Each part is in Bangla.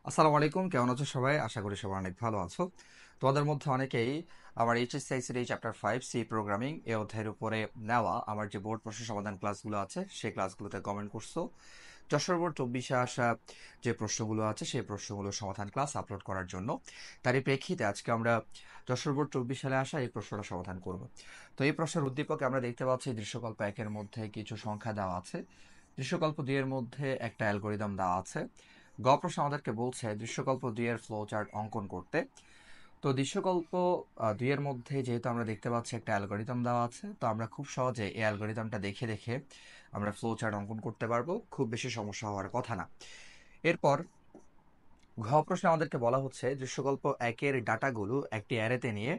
আসসালামু আলাইকুম, কেমন আছো সবাই? আশা করি সবাই অনেক ভালো আছো। তোমাদের মধ্যে অনেকেই আমার এইচএসসি এই চ্যাপ্টার 5 সি প্রোগ্রামিং এই অধ্যায়ের উপরে নেওয়া আমার যে বোর্ড প্রশ্ন সমাধান ক্লাসগুলো আছে সেই ক্লাসগুলোতে কমেন্ট করছো। যশোর বোর্ড 24-এ আসা যে প্রশ্নগুলো আছে সেই প্রশ্নগুলোর সমাধান ক্লাস আপলোড করার জন্য তারই প্রেক্ষিতে আজকে আমরা যশোর বোর্ড 24 সালে আসা এই প্রশ্নটা সমাধান করব। তো এই প্রশ্নের উদ্দীপকে আমরা দেখতে পাচ্ছি দৃশ্যকল্প 1-এর মধ্যে কিছু সংখ্যা দেওয়া আছে, দৃশ্যকল্প 2-এর মধ্যে একটা অ্যালগোরিদম দেওয়া আছে। গ প্রশ্ন আমাদেরকে বলছে দৃশ্যকল্প 2-এর ফ্লো চার্ট অঙ্কন করতে। তো দৃশ্যকল্প 2-এর মধ্যে যেহেতু আমরা দেখতে পাচ্ছি একটা অ্যালগোরিদম দেওয়া আছে, তো আমরা খুব সহজে এই অ্যালগোরিদমটা দেখে দেখে আমরা ফ্লো চার্ট অঙ্কন করতে পারবো, খুব বেশি সমস্যা হওয়ার কথা না। এরপর ঘ প্রশ্নে আমাদেরকে বলা হচ্ছে দৃশ্যকল্প 1-এর ডাটাগুলো একটি অ্যারেতে নিয়ে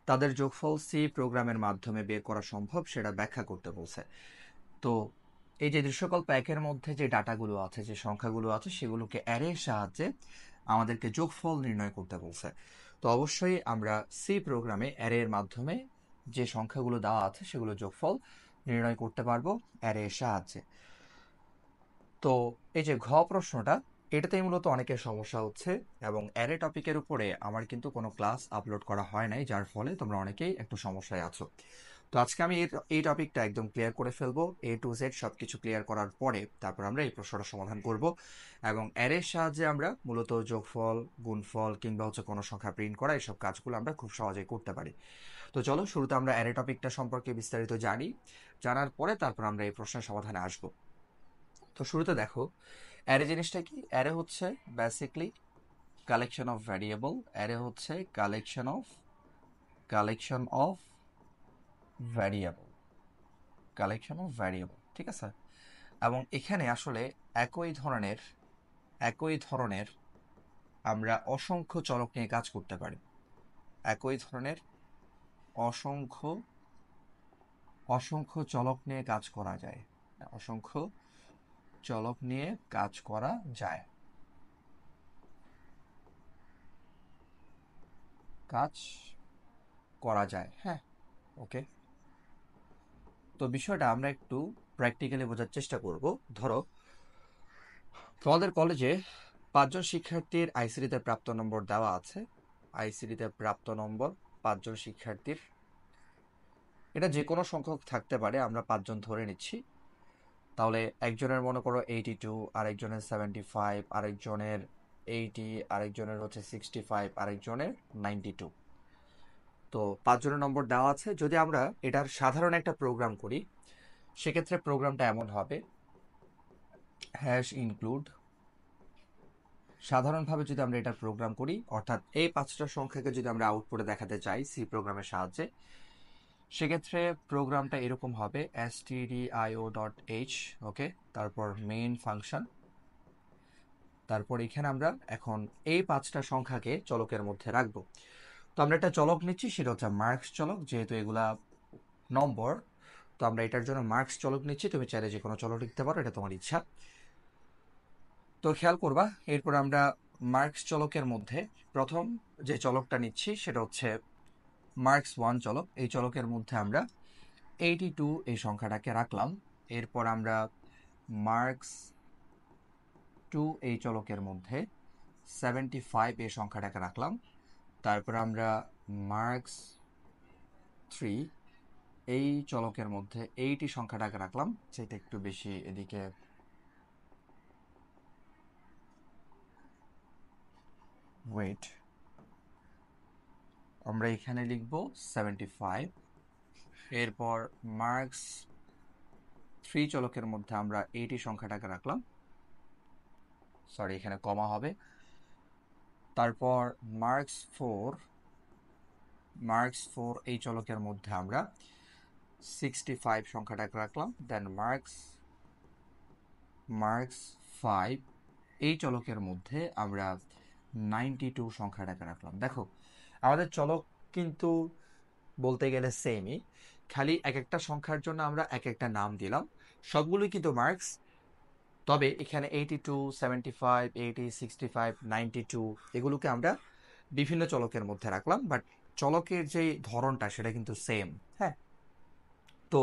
তাদের যোগফল সি প্রোগ্রামের মাধ্যমে বের করা সম্ভব সেটা ব্যাখ্যা করতে বলছে। তো এই যে দৃশ্যকল্প 1-এর মধ্যে যে ডাটাগুলো আছে, যে সংখ্যাগুলো আছে, সেগুলোকে অ্যারের সাহায্যে আমাদেরকে যোগফল নির্ণয় করতে বলছে। তো অবশ্যই আমরা সি প্রোগ্রামে অ্যারের মাধ্যমে যে সংখ্যাগুলো দেওয়া আছে সেগুলো যোগফল নির্ণয় করতে পারবো অ্যারের সাহায্যে। তো এই যে ঘ প্রশ্নটা, এটাতেই মূলত অনেকের সমস্যা হচ্ছে, এবং অ্যারে টপিকের উপরে আমার কিন্তু কোনো ক্লাস আপলোড করা হয় নাই, যার ফলে তোমরা অনেকেই একটু সমস্যায় আছো। তো আজকে আমি এই টপিকটা একদম ক্লিয়ার করে ফেলবো, এ টু জেড সব কিছু ক্লিয়ার করার পরে তারপর আমরা এই প্রশ্নটা সমাধান করব, এবং অ্যারের সাহায্যে আমরা মূলত যোগফল, গুণফল কিংবা হচ্ছে কোনো সংখ্যা প্রিন্ট করা এইসব কাজগুলো আমরা খুব সহজেই করতে পারি। তো চলো শুরুতে আমরা অ্যারে টপিকটা সম্পর্কে বিস্তারিত জানি, জানার পরে তারপর আমরা এই প্রশ্নের সমাধানে আসবো। তো শুরুতে দেখো, অ্যারে জিনিসটা কি? অ্যারে হচ্ছে basically collection of variable. Array হচ্ছে কালেকশন অফ ভ্যারিয়েবল, ঠিক আছে? এবং এখানে আসলে একই ধরনের আমরা অসংখ্য চলক নিয়ে কাজ করতে পারি। একই ধরনের অসংখ্য অসংখ্য চলক নিয়ে কাজ করা যায়। অসংখ্য চলক নিয়ে কাজ করা যায়, কাজ করা যায়, হ্যাঁ। ওকে, তো বিষয়টা আমরা একটু প্র্যাকটিক্যালি বোঝার চেষ্টা করব। ধরো, তোমাদের কলেজে 5 জন শিক্ষার্থীর আইসিডিতে প্রাপ্ত নম্বর দেওয়া আছে। আইসিডিতে প্রাপ্ত নম্বর 5 জন শিক্ষার্থীর, এটা যে কোনো সংখ্যক থাকতে পারে, আমরা 5 জন ধরে নিচ্ছি। তাহলে একজনের মনে করো 82, আরেকজনের 75, আরেকজনের 80, আরেকজনের হচ্ছে 65, আরেকজনের 92। তো 5 জনের নম্বর দেওয়া আছে। যদি আমরা এটার সাধারণ একটা প্রোগ্রাম করি, সেক্ষেত্রে প্রোগ্রামটা এমন হবে, হ্যাশ ইনক্লুড। সাধারণভাবে যদি আমরা এটা প্রোগ্রাম করি, অর্থাৎ এই 5টা সংখ্যাকে যদি আমরা আউটপুটে দেখাতে চাই সি প্রোগ্রামের সাহায্যে, সেক্ষেত্রে প্রোগ্রামটা এরকম হবে stdio.h। ওকে, তারপর মেইন ফাংশন, তারপর এখানে আমরা এখন এই 5টা সংখ্যাকে চলকের মধ্যে রাখবো। তো আমরা একটা চলক নিচ্ছি, সেটা হচ্ছে মার্কস চলক, যেহেতু এগুলা নম্বর, তো আমরা এটার জন্য মার্কস চলক নিচ্ছি। তুমি চাইলে যে কোনো চলক লিখতে পারো, এটা তোমার ইচ্ছা। তো খেয়াল করবা, এরপর আমরা মার্কস চলকের মধ্যে প্রথম যে চলকটা নিচ্ছি সেটা হচ্ছে মার্কস 1 চলক। এই চলকের মধ্যে আমরা 82 এই সংখ্যাটাকে রাখলাম। এরপর আমরা মার্কস 2 এই চলকের মধ্যে 75 এই সংখ্যাটাকে রাখলাম। তারপর আমরা মার্কস 3 এই চলকের মধ্যে 80 সংখ্যাটাকে রাখলাম, সেটা একটু বেশি এদিকে, ওয়েট, আমরা এখানে লিখব 75। এরপর মার্কস 3 চলকের মধ্যে আমরা 80 সংখ্যাটাকে রাখলাম, সরি এখানে কমা হবে। তারপর মার্কস 4 এই চলকের মধ্যে আমরা 65 সংখ্যাটাকে রাখলাম। দেন মার্কস 5 এই চলকের মধ্যে আমরা 92 সংখ্যাটাকে রাখলাম। দেখো, আমাদের চলক কিন্তু বলতে গেলে সেমই, খালি এক একটা সংখ্যার জন্য আমরা এক একটা নাম দিলাম। সবগুলোই কিন্তু মার্কস, তবে এখানে 82, 75, 80, 65, 92 এগুলোকে আমরা বিভিন্ন চলকের মধ্যে রাখলাম, বাট চলকের যে ধরনটা সেটা কিন্তু সেম, হ্যাঁ। তো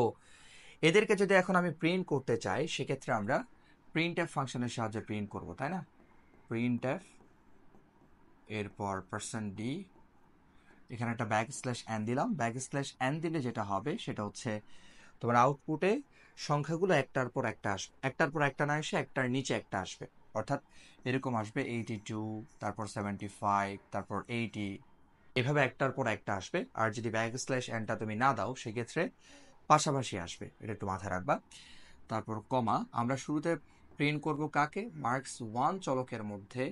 এদেরকে যদি এখন আমি প্রিন্ট করতে চাই, সেক্ষেত্রে আমরা প্রিন্ট এফ ফাংশনের সাহায্যে প্রিন্ট করব, তাই না? প্রিন্ট এফ এরপর %d, এখানে একটা \n দিলাম। \n দিলে যেটা হবে সেটা হচ্ছে তোমার আউটপুটে সংখ্যাগুলো একটার পর একটা আসবে, একটার পর একটা না এসে একটার নিচে একটা আসবে। অর্থাৎ এরকম আসবে 82, তারপর 75, তারপর 80, এভাবে একটার পর একটা আসবে। আর যদি \n টা তুমি না দাও সেক্ষেত্রে পাশাপাশি আসবে, এটা একটু মাথায় রাখবা। তারপর কমা, আমরা শুরুতে প্রিন্ট করব কাকে? মার্কস 1 চলকের মধ্যে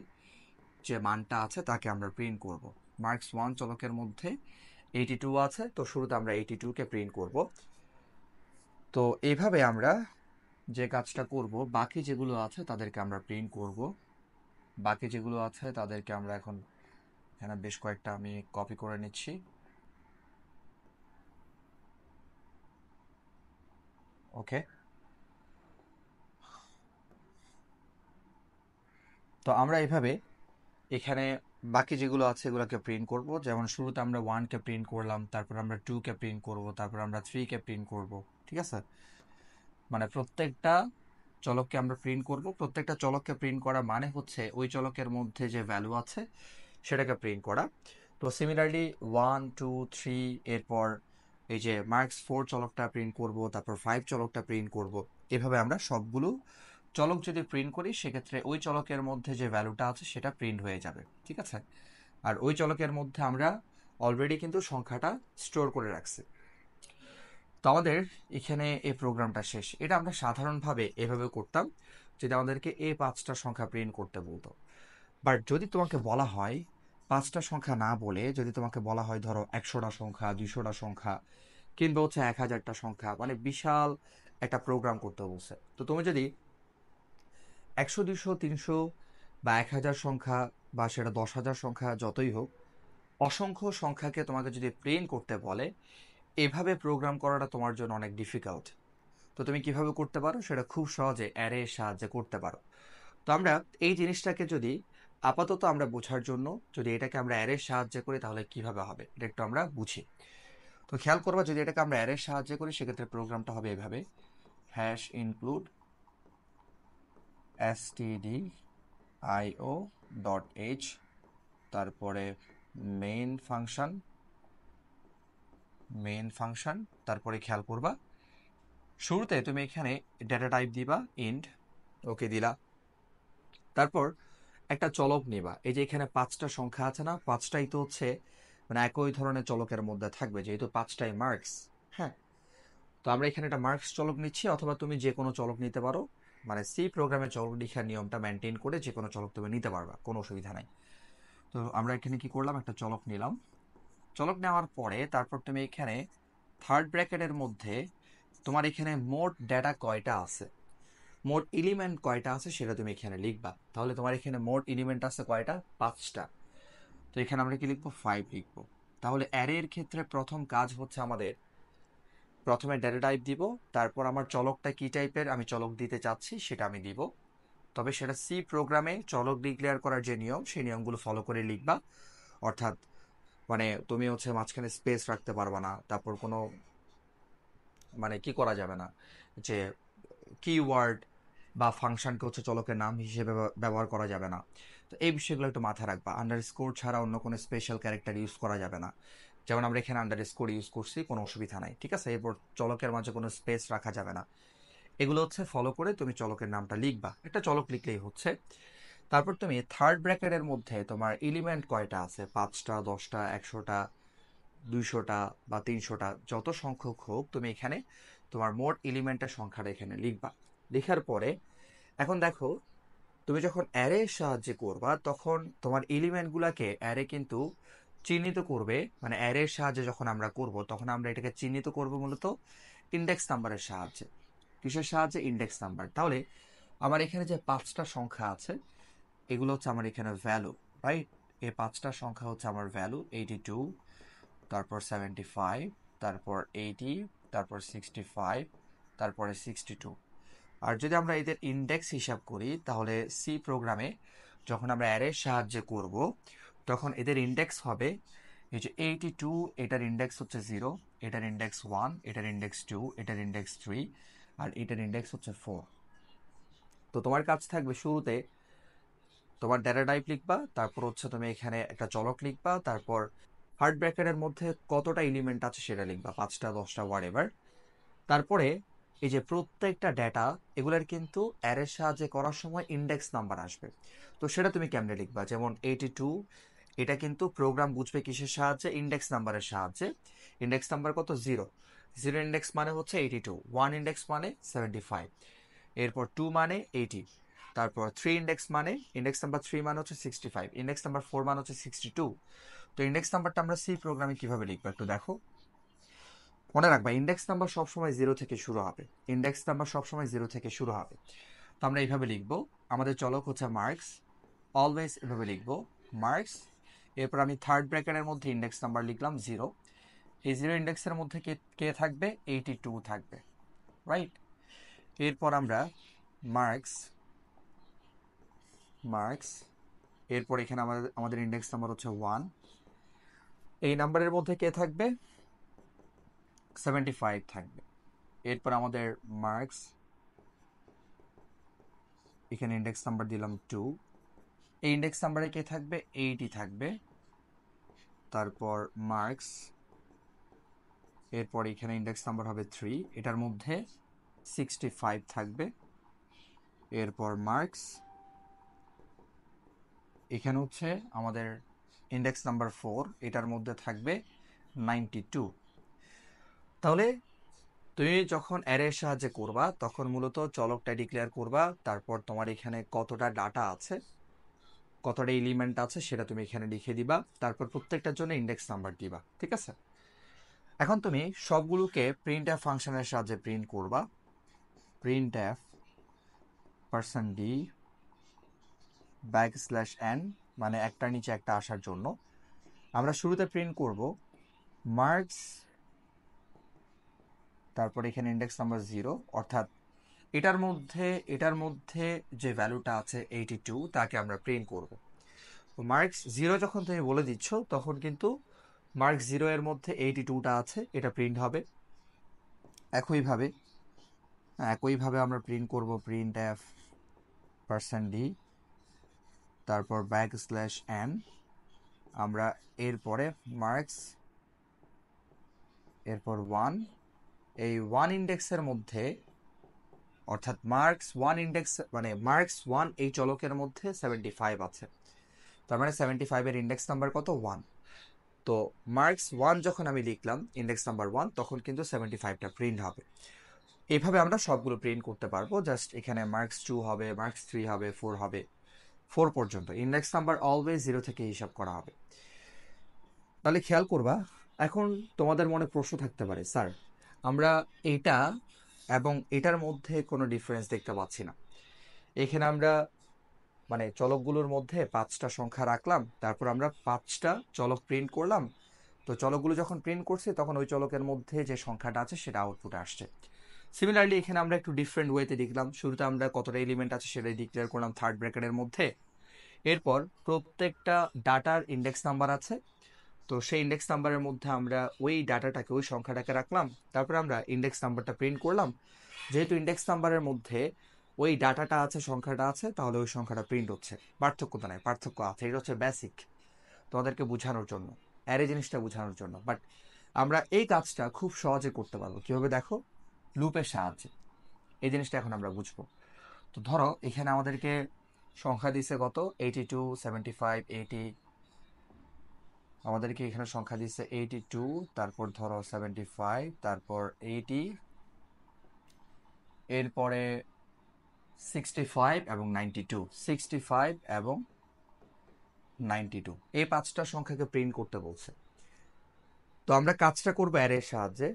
যে মানটা আছে তাকে আমরা প্রিন্ট করব। মার্কস 1 চলকের মধ্যে 82 আছে, তো শুরুতে আমরা 82-কে প্রিন্ট করব। তো এইভাবে আমরা যে কাজটা করব, বাকি যেগুলো আছে তাদেরকে আমরা প্রিন্ট করব। বাকি যেগুলো আছে তাদেরকে আমরা এখন এখানে বেশ কয়েকটা আমি কপি করে নিচ্ছি। ওকে, তো আমরা এইভাবে এখানে বাকি যেগুলো আছে এগুলোকে প্রিন্ট করব। যেমন শুরুতে আমরা 1-কে প্রিন্ট করলাম, তারপর আমরা 2-কে প্রিন্ট করব, তারপর আমরা 3-কে প্রিন্ট করব। ঠিক আছে, মানে প্রত্যেকটা চলককে আমরা প্রিন্ট করব। প্রত্যেকটা চলককে প্রিন্ট করা মানে হচ্ছে ওই চলকের মধ্যে যে ভ্যালু আছে সেটাকে প্রিন্ট করা। তো সিমিলারলি 1, 2, 3, এরপর এই যে মার্কস 4 চলকটা প্রিন্ট করব, তারপর 5 চলকটা প্রিন্ট করব। এভাবে আমরা সবগুলো চলক যদি প্রিন্ট করি সেক্ষেত্রে ওই চলকের মধ্যে যে ভ্যালুটা আছে সেটা প্রিন্ট হয়ে যাবে। ঠিক আছে, আর ওই চলকের মধ্যে আমরা অলরেডি কিন্তু সংখ্যাটা স্টোর করে রাখছি। তো আমাদের এখানে এই প্রোগ্রামটা শেষ। এটা আমরা সাধারণভাবে এভাবে করতাম, যদি আমাদেরকে এই 5টা সংখ্যা প্রিন্ট করতে বলতো। বাট যদি তোমাকে বলা হয় 5টা সংখ্যা না বলে, যদি তোমাকে বলা হয় ধরো 100টা সংখ্যা, 200টা সংখ্যা, কিংবা হচ্ছে 1000টা সংখ্যা, মানে বিশাল একটা প্রোগ্রাম করতে বলছে, তো তুমি যদি 100, 200, 300 বা 1000 সংখ্যা, বা সেটা 10,000 সংখ্যা যতই হোক, অসংখ্য সংখ্যাকে তোমাকে যদি প্রিন্ট করতে বলে, এভাবে প্রোগ্রাম করাটা তোমার জন্য অনেক ডিফিকাল্ট। তো তুমি কিভাবে করতে পারো? সেটা খুব সহজে অ্যারের সাহায্যে করতে পারো। তো আমরা এই জিনিসটাকে যদি আপাতত আমরা বোঝার জন্য যদি এটাকে আমরা অ্যারের সাহায্যে করি তাহলে কিভাবে হবে এটা একটু আমরা বুঝি। তো খেয়াল করবা, যদি এটাকে আমরা অ্যারের সাহায্যে করি সেক্ষেত্রে প্রোগ্রামটা হবে এভাবে: #include stdio.h, তারপরে মেইন ফাংশন, তারপরে খেয়াল করবা শুরুতে তুমি এখানে ডেটা টাইপ দিবা ইন্ট। ওকে দিলা, তারপর একটা চলক নিবা। এই যে এখানে 5টা সংখ্যা আছে না, 5টাই তো হচ্ছে মানে একই ধরনের চলকের মধ্যে থাকবে, যেহেতু 5টাই মার্কস। হ্যাঁ, তো আমরা এখানে একটা মার্কস চলক নিচ্ছি, অথবা তুমি যে কোনো চলক নিতে পারো। মানে সি প্রোগ্রামের চলক লেখার নিয়মটা মেনটেন করে যে কোনো চলক তুমি নিতে পারবা, কোনো অসুবিধা নাই। তো আমরা এখানে কি করলাম, একটা চলক নিলাম। চলক নেওয়ার পরে তারপর তুমি এখানে থার্ড ব্র্যাকেটের মধ্যে তোমার এখানে মোট ডেটা কয়টা আছে, মোট এলিমেন্ট কয়টা আছে সেটা তুমি এখানে লিখবা। তাহলে তোমার এখানে মোট এলিমেন্ট আছে কয়টা? 5টা। তো এখানে আমরা কি লিখবো? 5 লিখবো। তাহলে অ্যারের ক্ষেত্রে প্রথম কাজ হচ্ছে আমাদের প্রথমে ডেটা টাইপ দিব, তারপর আমার চলকটা কি টাইপের আমি চলক দিতে চাচ্ছি সেটা আমি দিব। তবে সেটা সি প্রোগ্রামে চলক ডিক্লেয়ার করার যে নিয়ম সেই নিয়মগুলো ফলো করে লিখবা। অর্থাৎ মানে তুমি হচ্ছে মাঝখানে স্পেস রাখতে পারবা না, তারপর কোনো মানে কি করা যাবে না যে কিওয়ার্ড বা ফাংশনকে হচ্ছে চলকের নাম হিসেবে ব্যবহার করা যাবে না। তো এই বিষয়গুলো একটু মাথায় রাখবা। আন্ডারস্কোর ছাড়া অন্য কোনো স্পেশাল ক্যারেক্টার ইউজ করা যাবে না। যেমন আমরা এখানে আন্ডারস্কোর ইউজ করছি, কোনো অসুবিধা নাই। ঠিক আছে, এরপর চলকের মাঝে কোনো স্পেস রাখা যাবে না। এগুলো হচ্ছে ফলো করে তুমি চলকের নামটা লিখবা, একটা চলক লিখলেই হচ্ছে। তারপর তুমি থার্ড ব্র্যাকেটের মধ্যে তোমার এলিমেন্ট কয়টা আছে, 5টা, 10টা, 100টা, 200টা বা 300টা, যত সংখ্যক হোক তুমি এখানে তোমার মোট এলিমেন্টের সংখ্যাটা এখানে লিখবা। লেখার পরে এখন দেখো, তুমি যখন অ্যারের সাহায্যে করবা তখন তোমার এলিমেন্টগুলোকে অ্যারে কিন্তু চিহ্নিত করবে। মানে অ্যারের সাহায্যে যখন আমরা করব তখন আমরা এটাকে চিহ্নিত করব মূলত ইন্ডেক্স নাম্বারের সাহায্যে। কিসের সাহায্যে? Index number. তাহলে আমার এখানে যে 5টা সংখ্যা আছে এগুলো হচ্ছে আমার এখানে ভ্যালু, রাইট? এই 5টা সংখ্যা হচ্ছে আমার ভ্যালু: 82, তারপর 75, তারপর 80, তারপর 65, তারপরে 62। আর যদি আমরা এদের ইন্ডেক্স হিসাব করি তাহলে সি প্রোগ্রামে যখন আমরা অ্যারের সাহায্যে করব তখন এদের ইন্ডেক্স হবে এই যে 82, এটার ইন্ডেক্স হচ্ছে 0, এটার ইন্ডেক্স 1, এটার ইন্ডেক্স 2, এটার ইন্ডেক্স 3, আর এটার ইন্ডেক্স হচ্ছে 4। তো তোমার কাজ থাকবে শুরুতে তোমার ডেটা টাইপ লিখবা, তারপর হচ্ছে তুমি এখানে একটা চলক লিখবা, তারপর হার্ড ব্র্যাকেটের মধ্যে কতটা এলিমেন্ট আছে সেটা লিখবা, 5টা 10টা হোয়াট এভার। তারপরে এই যে প্রত্যেকটা ডেটা এগুলার কিন্তু অ্যারের সাহায্যে করার সময় ইন্ডেক্স নাম্বার আসবে। তো সেটা তুমি কেমনে লিখবা? যেমন 82, এটা কিন্তু প্রোগ্রাম বুঝবে কিসের সাহায্যে? ইন্ডেক্স নাম্বারের সাহায্যে। ইন্ডেক্স নাম্বার কত? 0। 0 ইন্ডেক্স মানে হচ্ছে 82, 1 ইন্ডেক্স মানে 75, এরপর 2 মানে 80, তারপর 3 ইন্ডেক্স মানে, ইন্ডেক্স নাম্বার 3 মানে হচ্ছে 65, ইন্ডেক্স নাম্বার 4 মানে হচ্ছে 62। তো ইন্ডেক্স নাম্বারটা আমরা সি প্রোগ্রামে কিভাবে লিখবো একটু দেখো। মনে রাখবা ইন্ডেক্স নাম্বার সবসময় 0 থেকে শুরু হবে, ইন্ডেক্স নাম্বার সবসময় 0 থেকে শুরু হবে। তো আমরা এইভাবে লিখবো, আমাদের চলক হচ্ছে মার্কস, অলওয়েজ এভাবে লিখবো মার্কস। এরপর আমি থার্ড ব্র্যাকেটের মধ্যে ইন্ডেক্স নাম্বার লিখলাম 0। এই 0 ইন্ডেক্সের মধ্যে কে কে থাকবে? 82 থাকবে, রাইট? এরপর আমরা মার্কস মার্কস এরপর এখানে আমাদের ইন্ডেক্স নাম্বার হচ্ছে 1। এই নাম্বারের মধ্যে কে থাকবে? 75 থাকবে। এরপর আমাদের মার্কস, এখানে ইন্ডেক্স নাম্বার দিলাম 2। এই ইন্ডেক্স নাম্বারে কে থাকবে? 80 থাকবে। তারপর মার্কস, এরপর এখানে ইন্ডেক্স নাম্বার হবে 3, এটার মধ্যে 65 থাকবে। এরপর মার্কস, এখানে হচ্ছে আমাদের ইন্ডেক্স নাম্বার 4, এটার মধ্যে থাকবে 92। তাহলে তুমি যখন অ্যারের সাহায্যে করবা তখন মূলত চলকটা ডিক্লেয়ার করবা, তারপর তোমার এখানে কতটা ডাটা আছে, কতটা এলিমেন্ট আছে সেটা তুমি এখানে লিখে দিবা, তারপর প্রত্যেকটার জন্য ইন্ডেক্স নাম্বার দিবা, ঠিক আছে? এখন তুমি সবগুলোকে প্রিন্ট এফ ফাংশনের সাহায্যে প্রিন্ট করবা। প্রিন্ট এফ %d \n, মানে একটার নিচে একটা আসার জন্য আমরা শুরুতে প্রিন্ট করব মার্কস, তারপর এখানে ইন্ডেক্স নাম্বার 0, অর্থাৎ এটার মধ্যে যে ভ্যালুটা আছে 82 তাকে আমরা প্রিন্ট করব। তো মার্কস 0 যখন তুমি বলে দিচ্ছ তখন কিন্তু মার্কস 0 এর মধ্যে 82টা আছে, এটা প্রিন্ট হবে। একইভাবে আমরা প্রিন্ট করব প্রিন্ট এফ %d, তারপর \n, আমরা এরপরে মার্কস, এরপর 1। এই 1 ইন্ডেক্সের মধ্যে, অর্থাৎ মার্কস 1 ইন্ডেক্স মানে মার্কস 1 এই চলকের মধ্যে 75 আছে, তার মানে 75 এর ইন্ডেক্স নাম্বার কত? 1। তো মার্কস 1 যখন আমি লিখলাম ইন্ডেক্স নাম্বার 1, তখন কিন্তু 75টা প্রিন্ট হবে। এইভাবে আমরা সবগুলো প্রিন্ট করতে পারবো। জাস্ট এখানে মার্কস 2 হবে, মার্কস 3 হবে, 4 হবে, 4 পর্যন্ত ইন্ডেক্স নাম্বার অলওয়েজ 0 থেকে হিসাব করা হবে। তাহলে খেয়াল করবা, এখন তোমাদের মনে প্রশ্ন থাকতে পারে, স্যার আমরা এটা এবং এটার মধ্যে কোনো ডিফারেন্স দেখতে পাচ্ছি না। এখানে আমরা মানে চলকগুলোর মধ্যে 5টা সংখ্যা রাখলাম, তারপর আমরা 5টা চলক প্রিন্ট করলাম। তো চলকগুলো যখন প্রিন্ট করছে তখন ওই চলকের মধ্যে যে সংখ্যাটা আছে সেটা আউটপুটে আসছে। সিমিলারলি এখানে আমরা একটু ডিফারেন্ট ওয়েতে লিখলাম, শুরুতে আমরা কতটা এলিমেন্ট আছে সেটাই ডিক্লেয়ার করলাম থার্ড ব্র্যাকেটের মধ্যে। এরপর প্রত্যেকটা ডাটার ইন্ডেক্স নাম্বার আছে, তো সেই ইন্ডেক্স নাম্বারের মধ্যে আমরা ওই ডাটাটাকে, ওই সংখ্যাটাকে রাখলাম, তারপরে আমরা ইন্ডেক্স নাম্বারটা প্রিন্ট করলাম। যেহেতু ইন্ডেক্স নাম্বারের মধ্যে ওই ডাটাটা আছে, সংখ্যাটা আছে, তাহলে ওই সংখ্যাটা প্রিন্ট হচ্ছে। পার্থক্য তো নাই, পার্থক্য আছে, এটা হচ্ছে বেসিক তোমাদেরকে বোঝানোর জন্য, অ্যারে জিনিসটা বোঝানোর জন্য। বাট আমরা এই কাজটা খুব সহজে করতে পারবো কিভাবে দেখো, লুপের সাহায্যে। এই জিনিসটা এখন আমরা বুঝবো। তো ধরো এখানে আমাদেরকে সংখ্যা দিছে কত? 82, 75, 80। আমাদেরকে এখানে সংখ্যা দিচ্ছে 82, তারপর ধরো 75, তারপর 80, এরপরে 65 এবং 92, 65 এবং 92, এই 5টা সংখ্যাকে প্রিন্ট করতে বলছে। তো আমরা কাজটা করবো অ্যারের সাহায্যে,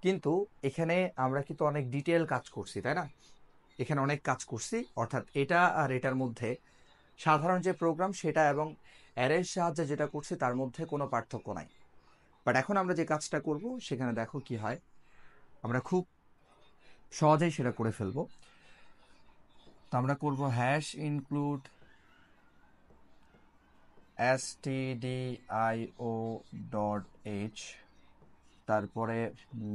কিন্তু এখানে আমরা কিন্তু অনেক ডিটেল কাজ করছি, তাই না? এখানে অনেক কাজ করছি, অর্থাৎ এটা আর এটার মধ্যে সাধারণ যে প্রোগ্রাম সেটা এবং অ্যারের সাহায্যে যেটা করছি তার মধ্যে কোনো পার্থক্য নাই। বাট এখন আমরা যে কাজটা করব সেখানে দেখো কি হয়, আমরা খুব সহজেই সেটা করে ফেলবো। তো আমরা করব হ্যাশ ইনক্লুড stdio.h, তারপরে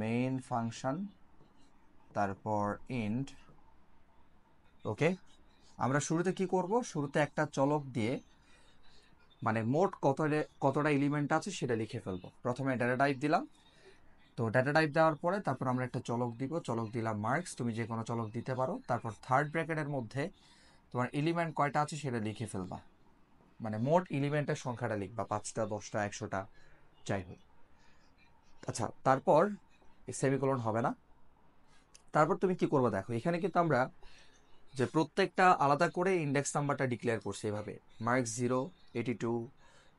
মেইন ফাংশন, তারপর ইন্ট। ওকে, আমরা শুরুতে কি করব, শুরুতে একটা চলক দিয়ে মানে মোট কতটা এলিমেন্ট আছে সেটা লিখে ফেলবো। প্রথমে ডেটা টাইপ দিলাম, তো ডেটা টাইপ দেওয়ার পরে তারপর আমরা একটা চলক দিব, চলক দিলাম মার্কস, তুমি যে কোনো চলক দিতে পারো। তারপর থার্ড ব্র্যাকেটের মধ্যে তোমার এলিমেন্ট কয়টা আছে সেটা লিখে ফেলবা, মানে মোট এলিমেন্টের সংখ্যাটা লিখবা, 5টা 10টা 100টা যাই হোক। আচ্ছা, তারপর সেমিকোলন হবে না। তারপর তুমি কি করবে দেখো, এখানে কিন্তু আমরা যে প্রত্যেকটা আলাদা করে ইন্ডেক্স নাম্বারটা ডিক্লেয়ার করছি এভাবে, মার্কস 0, 82,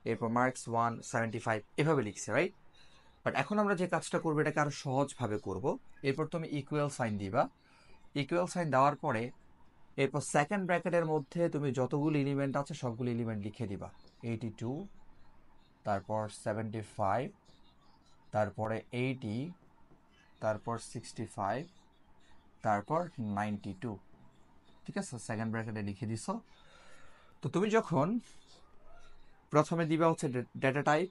এরপর মার্কস 1, 75 এভাবে লিখছে, রাইট? বাট এখন আমরা যে কাজটা করবো এটাকে আরো সহজভাবে করব। এরপর তুমি ইকুয়াল সাইন দিবা, ইকুয়াল সাইন দেওয়ার পরে এরপর সেকেন্ড ব্র্যাকেটের মধ্যে তুমি যতগুলো এলিমেন্ট আছে সবগুলো এলিমেন্ট লিখে দিবা। 82, তারপর 75, তারপরে 80, তারপর 65, তারপর 92। ঠিক আছে, সেকেন্ড ব্র্যাকেটে লিখে দিছ। তো তুমি যখন প্রথমে দিবা হচ্ছে ডেটা টাইপ,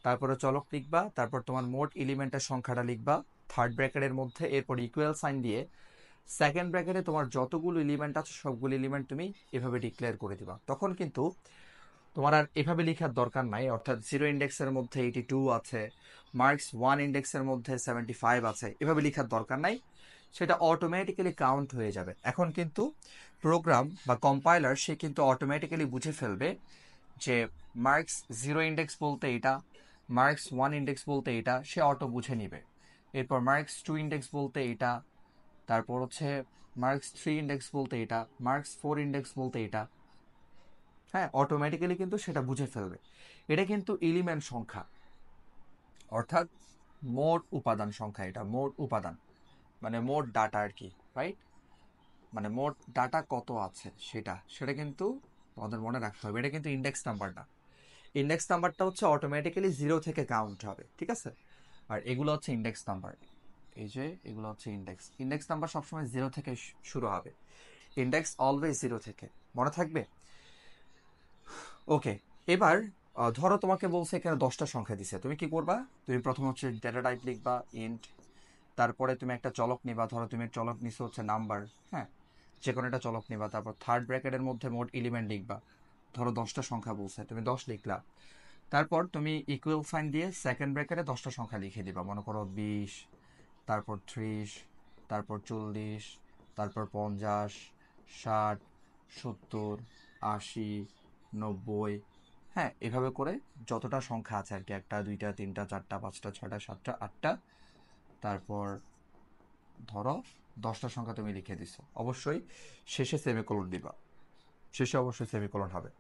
তারপরে চলক লিখবা, তারপর তোমার মোট এলিমেন্টের সংখ্যাটা লিখবা থার্ড ব্র্যাকেটের মধ্যে, এরপর ইকুয়াল সাইন দিয়ে সেকেন্ড ব্র্যাকেটে তোমার যতগুলো এলিমেন্ট আছে সবগুলো এলিমেন্ট তুমি এভাবে ডিক্লেয়ার করে দিবা। তখন কিন্তু তোমার আর এভাবে লেখার দরকার নাই, অর্থাৎ 0 ইন্ডেক্সের মধ্যে 82 আছে, মার্কস 1 ইন্ডেক্সের মধ্যে 75 আছে, এভাবে লেখার দরকার নাই, সেটা অটোমেটিক্যালি কাউন্ট হয়ে যাবে। এখন কিন্তু প্রোগ্রাম বা কম্পাইলার সে কিন্তু অটোমেটিক্যালি বুঝে ফেলবে যে মার্কস 0 ইন্ডেক্স বলতে এটা, মার্কস 1 ইন্ডেক্স বলতে এটা, সে অটো বুঝে নিবে। এরপর মার্কস 2 ইন্ডেক্স বলতে এটা, তারপর হচ্ছে মার্কস 3 ইন্ডেক্স বলতে এটা, মার্কস 4 ইন্ডেক্স বলতে এটা। হ্যাঁ, অটোমেটিক্যালি কিন্তু সেটা বুঝে ফেলবে। এটা কিন্তু এলিমেন্ট সংখ্যা, অর্থাৎ মোট উপাদান সংখ্যা, এটা মোট উপাদান মানে মোট ডাটা আর কি, রাইট? মানে মোট ডাটা কত আছে সেটা সেটা কিন্তু তোমাদের মনে রাখতে হবে। এটা কিন্তু ইন্ডেক্স নাম্বার না, ইন্ডেক্স নাম্বারটা হচ্ছে অটোমেটিক্যালি 0 থেকে কাউন্ট হবে, ঠিক আছে? আর এগুলো হচ্ছে ইন্ডেক্স নাম্বার, এই যে এগুলো হচ্ছে ইন্ডেক্স। ইন্ডেক্স নাম্বার সবসময় 0 থেকে শুরু হবে, ইন্ডেক্স অলওয়েজ 0 থেকে, মনে থাকবে? ওকে, এবার ধরো তোমাকে বলছে এখানে 10টা সংখ্যা দিছে, তুমি কি করবা? তুমি প্রথম হচ্ছে ডেটা টাইপ লিখবা ইন্ট, তারপরে তুমি একটা চলক নিবা, ধরো তুমি চলক নিছো হচ্ছে নাম্বার, হ্যাঁ, যে কোনো একটা চলক নিবা, তারপর থার্ড ব্র্যাকেটের মধ্যে মোট এলিমেন্ট লিখবা, ধরো 10টা সংখ্যা বলছে তুমি 10 লিখলা। তারপর তুমি ইকুয়াল সাইন দিয়ে সেকেন্ড ব্র্যাকেটে 10টা সংখ্যা লিখে দিবা, মনে করো 20, তারপর 30, তারপর 40, তারপর 50, 60, 70, 80, 90, হ্যাঁ, এভাবে করে যতটা সংখ্যা আছে আর কি, 1টা 2টা 3টা 4টা 5টা 6টা 7টা 8টা, তারপর ধরো 10টা সংখ্যা তুমি লিখে দিছো। অবশ্যই শেষে সেমিকোলন দিবা, শেষে অবশ্যই সেমিকোলন হবে।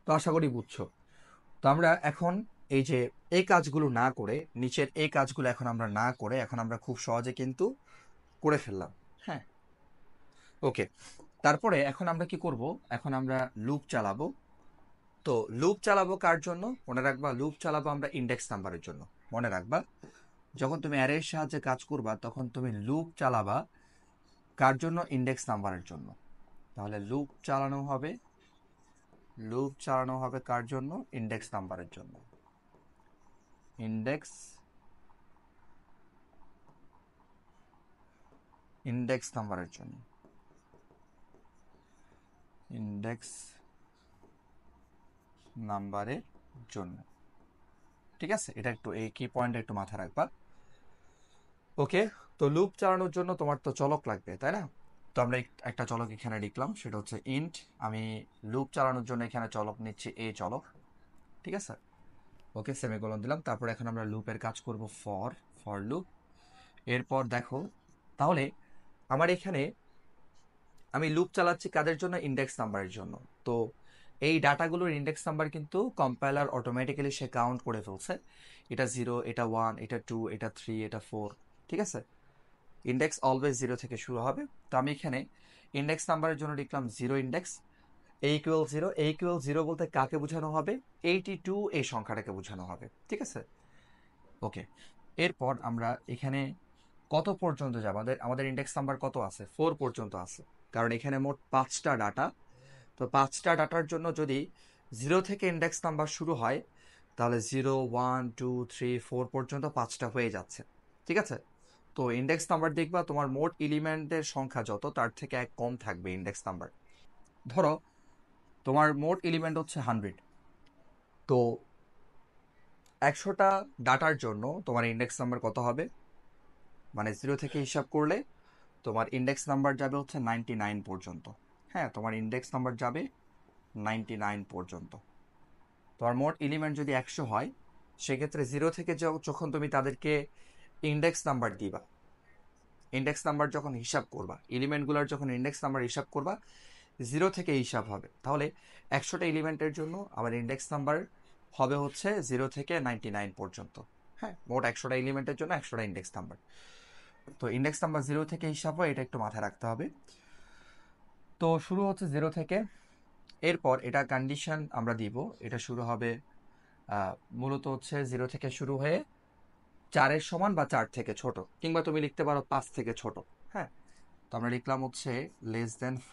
তো আশা করি বুঝছো। তো আমরা এখন এই যে এই কাজগুলো না করে, নিচের এই কাজগুলো এখন আমরা না করে, এখন আমরা খুব সহজে কিন্তু করে ফেললাম। হ্যাঁ, ওকে। তারপরে এখন আমরা কি করব, এখন আমরা লুপ চালাবো। তো লুপ চালাবো কার জন্য মনে রাখবা, লুপ চালাবো আমরা ইন্ডেক্স নাম্বারের জন্য। মনে রাখবা, যখন তুমি অ্যারের সাহায্যে কাজ করবা তখন তুমি লুপ চালাবা কার জন্য? ইন্ডেক্স নাম্বারের জন্য। তাহলে লুপ চালানো হবে কার জন্য? ইন্ডেক্স নাম্বারের জন্য। ইন্ডেক্স নাম্বারের জন্য, ইন্ডেক্স নাম্বারের জন্য, ঠিক আছে? এটা একটু এই কি পয়েন্টটা একটু মাথায় রাখবা। ওকে, তো লুপ চালানোর জন্য তোমার তো চলক লাগবে, তাই না? তো আমরা একটা চলক এখানে লিখলাম, সেটা হচ্ছে ইন্ট। আমি লুপ চালানোর জন্য এখানে চলক নিচ্ছি এ চলক, ঠিক আছে? ওকে, সেমিকোলন দিলাম। তারপর এখন আমরা লুপের কাজ করব, ফর লুপ। এরপর দেখো, তাহলে আমার এখানে আমি লুপ চালাচ্ছি কাদের জন্য? ইন্ডেক্স নাম্বারের জন্য। তো এই ডাটাগুলোর ইন্ডেক্স নাম্বার কিন্তু কম্পাইলার অটোমেটিক্যালি সে কাউন্ট করে ফেলছে, এটা 0, এটা 1, এটা 2, এটা 3, এটা 4, ঠিক আছে? ইন্ডেক্স অলওয়েজ 0 থেকে শুরু হবে। তো আমি এখানে ইন্ডেক্স নাম্বারের জন্য লিখলাম 0 ইন্ডেক্স, এ ইকুয়াল 0। এ ইকুয়াল 0 বলতে কাকে বোঝানো হবে? 82 এই সংখ্যাটাকে বোঝানো হবে, ঠিক আছে? ওকে, এরপর আমরা এখানে কত পর্যন্ত যাব? আমাদের ইন্ডেক্স নাম্বার কত আছে? 4 পর্যন্ত আছে, কারণ এখানে মোট 5টা ডাটা। তো 5টা ডাটার জন্য যদি 0 থেকে ইন্ডেক্স নাম্বার শুরু হয় তাহলে 0, 1, 2, 3, 4 পর্যন্ত 5টা হয়ে যাচ্ছে, ঠিক আছে? তো ইন্ডেক্স নাম্বার দেখবা তোমার মোট এলিমেন্টের সংখ্যা যত তার থেকে এক কম থাকবে ইন্ডেক্স নাম্বার। ধরো তোমার মোট এলিমেন্ট হচ্ছে 100, তো 100টা ডাটার জন্য তোমার ইন্ডেক্স নাম্বার কত হবে, মানে 0 থেকে হিসাব করলে তোমার ইন্ডেক্স নাম্বার যাবে হচ্ছে 99 পর্যন্ত। হ্যাঁ, তোমার ইন্ডেক্স নাম্বার যাবে 99 পর্যন্ত। তোমার মোট এলিমেন্ট যদি 100 হয়, সেক্ষেত্রে 0 থেকে যখন তুমি তাদেরকে ইন্ডেক্স নাম্বার দিবা, ইন্ডেক্স নাম্বার যখন হিসাব করবা, এলিমেন্টগুলোর যখন ইন্ডেক্স নাম্বার হিসাব করবা 0 থেকে হিসাব হবে। তাহলে 100টা এলিমেন্টের জন্য আমার ইন্ডেক্স নাম্বার হবে হচ্ছে 0 থেকে 99 পর্যন্ত। হ্যাঁ, মোট 100টা এলিমেন্টের জন্য 100টা ইন্ডেক্স নাম্বার। তো ইন্ডেক্স নাম্বার 0 থেকে হিসাব হয়, এটা একটু মাথায় রাখতে হবে। তো শুরু হচ্ছে 0 থেকে, এরপর এটা কন্ডিশন আমরা দিব, এটা শুরু হবে মূলত হচ্ছে 0 থেকে শুরু হয়ে 4-এর সমান বা 4 থেকে ছোট, কিংবা তুমি লিখতে পারো 5 থেকে ছোট। হ্যাঁ, তো আমরা লিখলাম হচ্ছে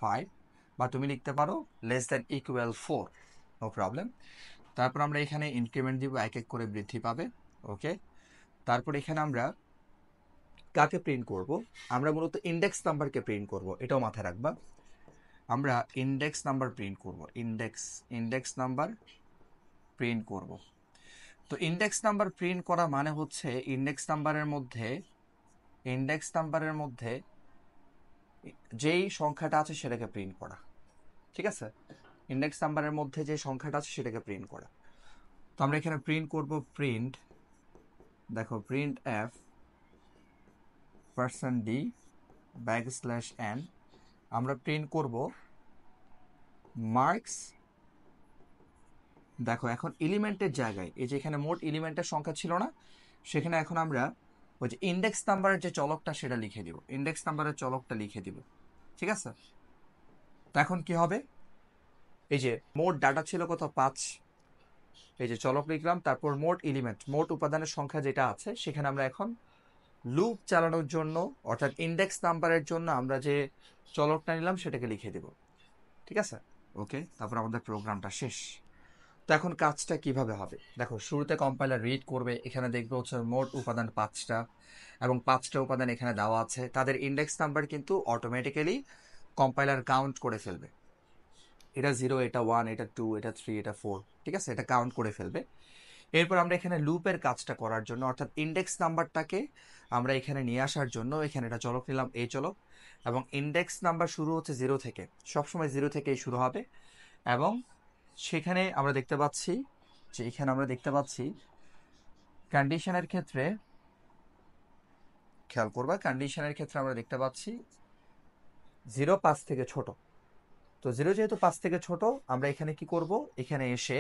<5, বা তুমি লিখতে পারো <4, নো প্রবলেম। তারপর আমরা এখানে ইনক্রিমেন্ট দিব, এক এক করে বৃদ্ধি পাবে। ওকে, তারপর এখানে আমরা কাকে প্রিন্ট করব, আমরা মূলত ইন্ডেক্স নাম্বারকে প্রিন্ট করব, এটাও মাথায় রাখবা। আমরা ইন্ডেক্স নাম্বার প্রিন্ট করব, ইন্ডেক্স নাম্বার প্রিন্ট করব। তো ইন্ডেক্স নাম্বার প্রিন্ট করা মানে হচ্ছে ইন্ডেক্স নাম্বারের মধ্যে যেই সংখ্যাটা আছে সেটাকে প্রিন্ট করা। ঠিক আছে, ইন্ডেক্স নাম্বারের মধ্যে যে সংখ্যাটা আছে সেটাকে প্রিন্ট করা। তো আমরা এখানে প্রিন্ট করব, প্রিন্ট এফ %d \n, আমরা প্রিন্ট করব মার্কস। দেখো এখন এলিমেন্টের জায়গায়, এই যে এখানে মোট এলিমেন্টের সংখ্যা ছিল না, সেখানে এখন আমরা ওই যে ইন্ডেক্স নাম্বারের যে চলকটা সেটা লিখে দিব, ইন্ডেক্স নাম্বারের চলকটা লিখে দিব। ঠিক আছে, তো এখন কি হবে, এই যে মোট ডাটা ছিল কত 5, এই যে চলক লিখলাম, তারপর মোট এলিমেন্ট, মোট উপাদানের সংখ্যা যেটা আছে সেখানে আমরা এখন লুপ চালানোর জন্য, অর্থাৎ ইন্ডেক্স নাম্বারের জন্য আমরা যে চলকটা নিলাম সেটাকে লিখে দিব। ঠিক আছে, ওকে, তারপর আমাদের প্রোগ্রামটা শেষ। তো এখন কাজটা কিভাবে হবে, দেখো শুরুতে কম্পাইলার রিড করবে, এখানে দেখবে হচ্ছে মোট উপাদান 5টা, এবং 5টা উপাদান এখানে দেওয়া আছে, তাদের ইন্ডেক্স নাম্বার কিন্তু অটোমেটিক্যালি কম্পাইলার কাউন্ট করে ফেলবে, এটা 0, এটা 1, এটা 2, এটা 3, এটা 4। ঠিক আছে, এটা কাউন্ট করে ফেলবে। এরপর আমরা এখানে লুপের কাজটা করার জন্য, অর্থাৎ ইন্ডেক্স নাম্বারটাকে আমরা এখানে নিয়ে আসার জন্য এখানে এটা চলক নিলাম, এই চলক, এবং ইন্ডেক্স নাম্বার শুরু হচ্ছে 0 থেকে, সবসময় 0 থেকেই শুরু হবে। এবং সেখানে আমরা দেখতে পাচ্ছি যে এখানে আমরা দেখতে পাচ্ছি কন্ডিশনের ক্ষেত্রে, খেয়াল করবা, কন্ডিশনের ক্ষেত্রে আমরা দেখতে পাচ্ছি 0 5 থেকে ছোট। তো 0 যেহেতু 5 থেকে ছোট, আমরা এখানে কি করব, এখানে এসে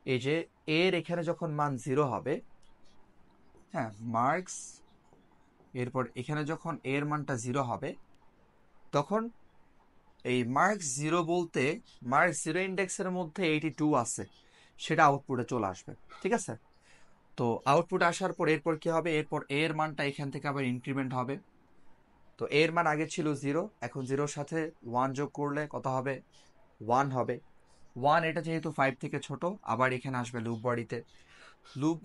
এই যে এর এখানে যখন মান 0 হবে, হ্যাঁ মার্কস, এরপর এখানে যখন এর মানটা 0 হবে, তখন এই মার্কস 0 বলতে মার্কস 0 ইন্ডেক্সের মধ্যে 82 আছে, সেটা আউটপুটে চলে আসবে। ঠিক আছে, তো আউটপুট আসার পর এরপর কি হবে, এরপর এর মানটা এখান থেকে আবার ইনক্রিমেন্ট হবে। তো এর মান আগে ছিল 0, এখন 0-র সাথে 1 যোগ করলে কত হবে, 1 হবে। 1, এটা যেহেতু 5 থেকে ছোট, আবার এখানে আসবে লুপ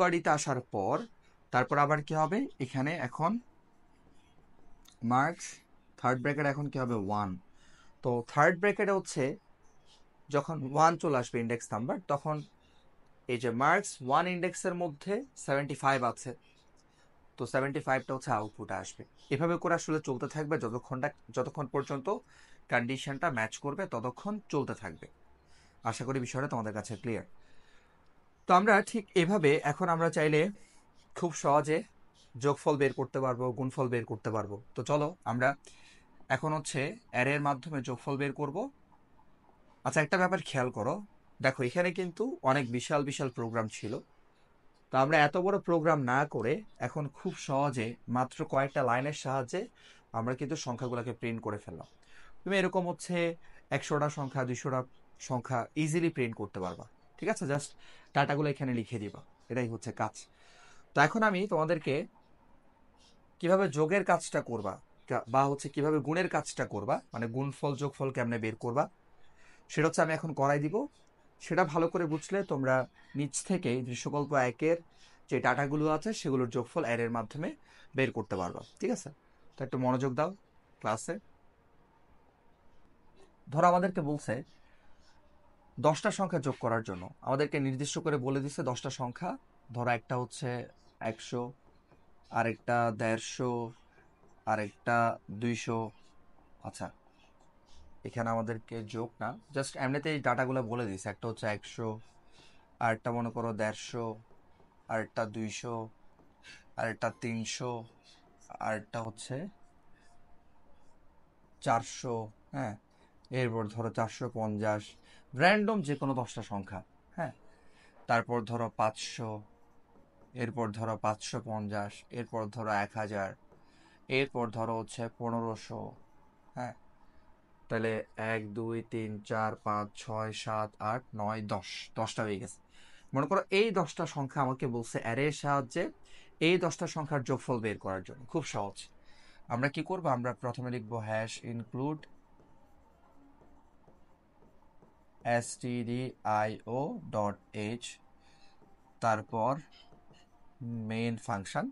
বাড়িতে আসার পর তারপর আবার কি হবে, এখানে এখন মার্কস থার্ড ব্র্যাকেট এখন কি হবে 1। তো থার্ড ব্র্যাকেটে হচ্ছে যখন 1 চলে আসবে ইন্ডেক্স নাম্বার, তখন এই যে মার্কস 1 ইন্ডেক্সের মধ্যে 75 আছে, তো 75টা হচ্ছে আউটপুট আসবে। এভাবে করে আসলে চলতে থাকবে যতক্ষণ পর্যন্ত কন্ডিশনটা ম্যাচ করবে, ততক্ষণ চলতে থাকবে। আশা করি বিষয়টা তোমাদের কাছে ক্লিয়ার। তো আমরা ঠিক এভাবে এখন আমরা চাইলে খুব সহজে যোগফল বের করতে পারবো, গুণফল বের করতে পারবো। তো চলো আমরা এখন হচ্ছে অ্যারের মাধ্যমে যোগফল বের করব। আচ্ছা, একটা ব্যাপার খেয়াল করো, দেখো এখানে কিন্তু অনেক বিশাল বিশাল প্রোগ্রাম ছিল, তো আমরা এত বড় প্রোগ্রাম না করে এখন খুব সহজে মাত্র কয়েকটা লাইনের সাহায্যে আমরা কিন্তু সংখ্যাগুলোকে প্রিন্ট করে ফেললাম। তুমি এরকম হচ্ছে 100টা সংখ্যা, 200টা সংখ্যা ইজিলি প্রিন্ট করতে পারবা। ঠিক আছে, জাস্ট ডাটাগুলো এখানে লিখে দিবা, এটাই হচ্ছে কাজ। তো এখন আমি তোমাদেরকে কিভাবে যোগের কাজটা করবা, বা হচ্ছে কিভাবে গুণের কাজটা করবা, মানে গুণফল যোগফল কেমনে বের করবা, সেটা হচ্ছে আমি এখন করাই দিব। সেটা ভালো করে বুঝলে তোমরা নিচ থেকেই দৃশ্যকল্প 1-এর যে ডাটাগুলো আছে সেগুলোর যোগফল অ্যারের মাধ্যমে বের করতে পারবা। ঠিক আছে, তো একটু মনোযোগ দাও ক্লাসে। ধরো আমাদেরকে বলছে 10টা সংখ্যা যোগ করার জন্য, আমাদেরকে নির্দিষ্ট করে বলে দিচ্ছে 10টা সংখ্যা। ধরো একটা হচ্ছে 100, আরেকটা 150, আরেকটা 200। আচ্ছা, এখানে আমাদেরকে যোগ না, জাস্ট এমনিতে এই ডাটাগুলো বলে দিচ্ছে। একটা হচ্ছে 100, আরেকটা মনে করো 150, আরেকটা 200, আরেকটা 300, আরেকটা হচ্ছে 400। হ্যাঁ, এরপর ধরো 450, র্যান্ডম যে কোনো 10টা সংখ্যা। হ্যাঁ, তারপর ধরো 500, এরপর ধরো 550, এরপর ধরো 1000, এরপর ধরো হচ্ছে 1500। হ্যাঁ, তাহলে 1 2 3 4 5 6 7 8 9 10, 10টা হয়ে গেছে। মনে করো এই 10টা সংখ্যা আমাকে বলছে অ্যারের সাহায্যে এই 10টা সংখ্যার যোগফল বের করার জন্য। খুব সহজ। আমরা কি করব, আমরা প্রথমে লিখবো hash include stdio dot h, তারপর মেইন ফাংশন।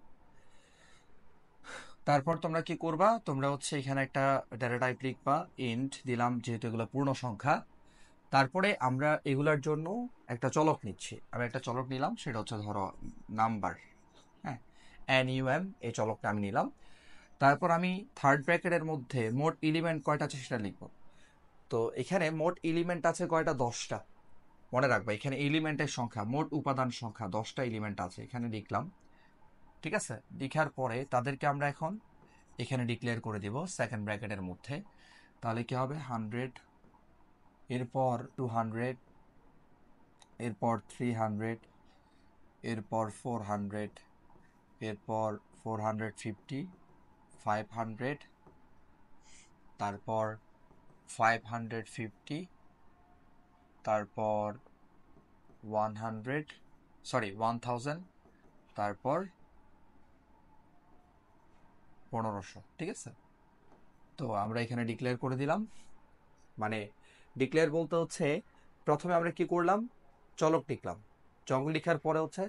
তারপর তোমরা কি করবা, তোমরা হচ্ছে এখানে একটা ডেটা টাইপ লিখবা, ইন্ট দিলাম যেহেতু এগুলো পূর্ণ সংখ্যা। তারপরে আমরা এগুলার জন্য একটা চলক নিচ্ছি। আমি একটা চলক নিলাম, সেটা হচ্ছে ধরো নাম্বার। হ্যাঁ, NUM, এই চলকটা আমি নিলাম। তারপর আমি থার্ড ব্র্যাকেটের মধ্যে মোট এলিমেন্ট কয়টা আছে সেটা লিখবো। তো এখানে মোট এলিমেন্ট আছে কয়টা, 10টা। মনে রাখবা এখানে এলিমেন্টের সংখ্যা, মোট উপাদান সংখ্যা 10টা এলিমেন্ট আছে, এখানে লিখলাম। ঠিক আছে, লিখার পরে তাদেরকে আমরা এখন এখানে ডিক্লেয়ার করে দিব সেকেন্ড ব্র্যাকেটের মধ্যে। তাহলে কি হবে, 100, এরপর 200, এরপর 300, এরপর 400, এরপর 450, 500, তারপর 550, তারপর 1000, সরি 1000, তারপর 1500। ঠিক আছে, তো আমরা এখানে ডিক্লেয়ার করে দিলাম। মানে ডিক্লেয়ার বলতে হচ্ছে প্রথমে আমরা কি করলাম, চলক লিখলাম। চলক লিখার পরে হচ্ছে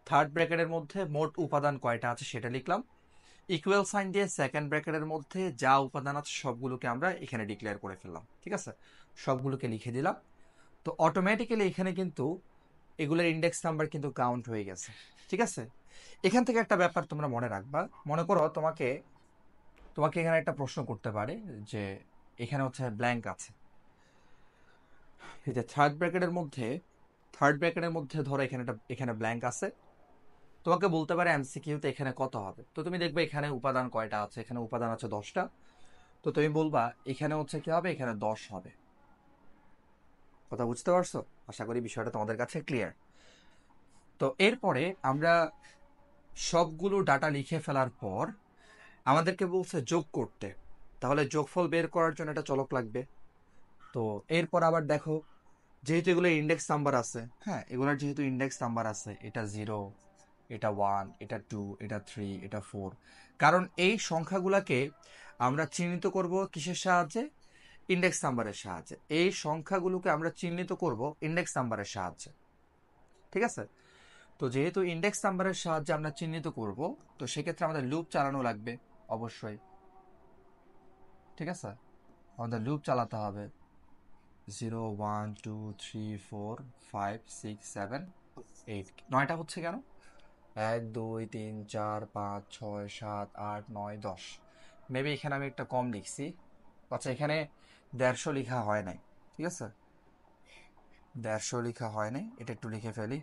থার্ড ব্র্যাকেটের মধ্যে মোট উপাদান কয়টা আছে সেটা লিখলাম। ইকুয়াল সাইন দিয়ে সেকেন্ড ব্র্যাকেটের মধ্যে যা উপাদান আছে সবগুলোকে আমরা এখানে ডিক্লেয়ার করে ফেললাম। ঠিক আছে, সবগুলোকে লিখে দিলাম। তো অটোমেটিক্যালি এখানে কিন্তু এগুলোর ইন্ডেক্স নাম্বার কিন্তু কাউন্ট হয়ে গেছে। ঠিক আছে, এখান থেকে একটা ব্যাপার তোমরা মনে রাখবা। মনে করো তোমাকে তোমাকে এখানে একটা প্রশ্ন করতে পারে যে এখানে হচ্ছে ব্ল্যাঙ্ক আছে, এই যে থার্ড ব্র্যাকেটের মধ্যে ধরো এখানে ব্ল্যাঙ্ক আছে। তোমাকে বলতে পারে এমসিকিউতে এখানে কত হবে। তো তুমি দেখবে এখানে উপাদান কয়টা আছে, এখানে উপাদান আছে 10টা। তো তুমি বলবা এখানে হচ্ছে কি হবে, এখানে 10 হবে। কথা বুঝতে পারছো? আশা করি বিষয়টা তোমাদের কাছে ক্লিয়ার। তো এরপরে আমরা সবগুলো ডাটা লিখে ফেলার পর আমাদেরকে বলছে যোগ করতে। তাহলে যোগফল বের করার জন্য একটা চলক লাগবে। তো এরপর আবার দেখো, যেহেতু এগুলো ইন্ডেক্স নাম্বার আছে, হ্যাঁ এগুলোর যেহেতু ইন্ডেক্স নাম্বার আছে, এটা 0, এটা 1, এটা 2, এটা 3, এটা 4। কারণ এই সংখ্যাগুলোকে আমরা চিহ্নিত করব কিসের সাহায্যে, ইন্ডেক্স নাম্বারের সাহায্যে। এই সংখ্যাগুলোকে আমরা চিহ্নিত করব ইন্ডেক্স নাম্বারের সাহায্যে। ঠিক আছে, তো যেহেতু ইন্ডেক্স নাম্বারের সাহায্যে আমরা চিহ্নিত করব, তো সেক্ষেত্রে আমাদের লুপ চালানো লাগবে অবশ্যই। ঠিক আছে, আমাদের লুপ চালাতে হবে। 0 1 2 3 4 5 6 7 8, 9টা হচ্ছে কেন, 1 2 3 4 5 6 7 8 9 10। মেবি এখানে আমি একটা কম লিখছি। আচ্ছা, এখানে 150 লেখা হয় নাই। ঠিক আছে, 150 লেখা হয় নাই, এটা একটু লিখে ফেলি।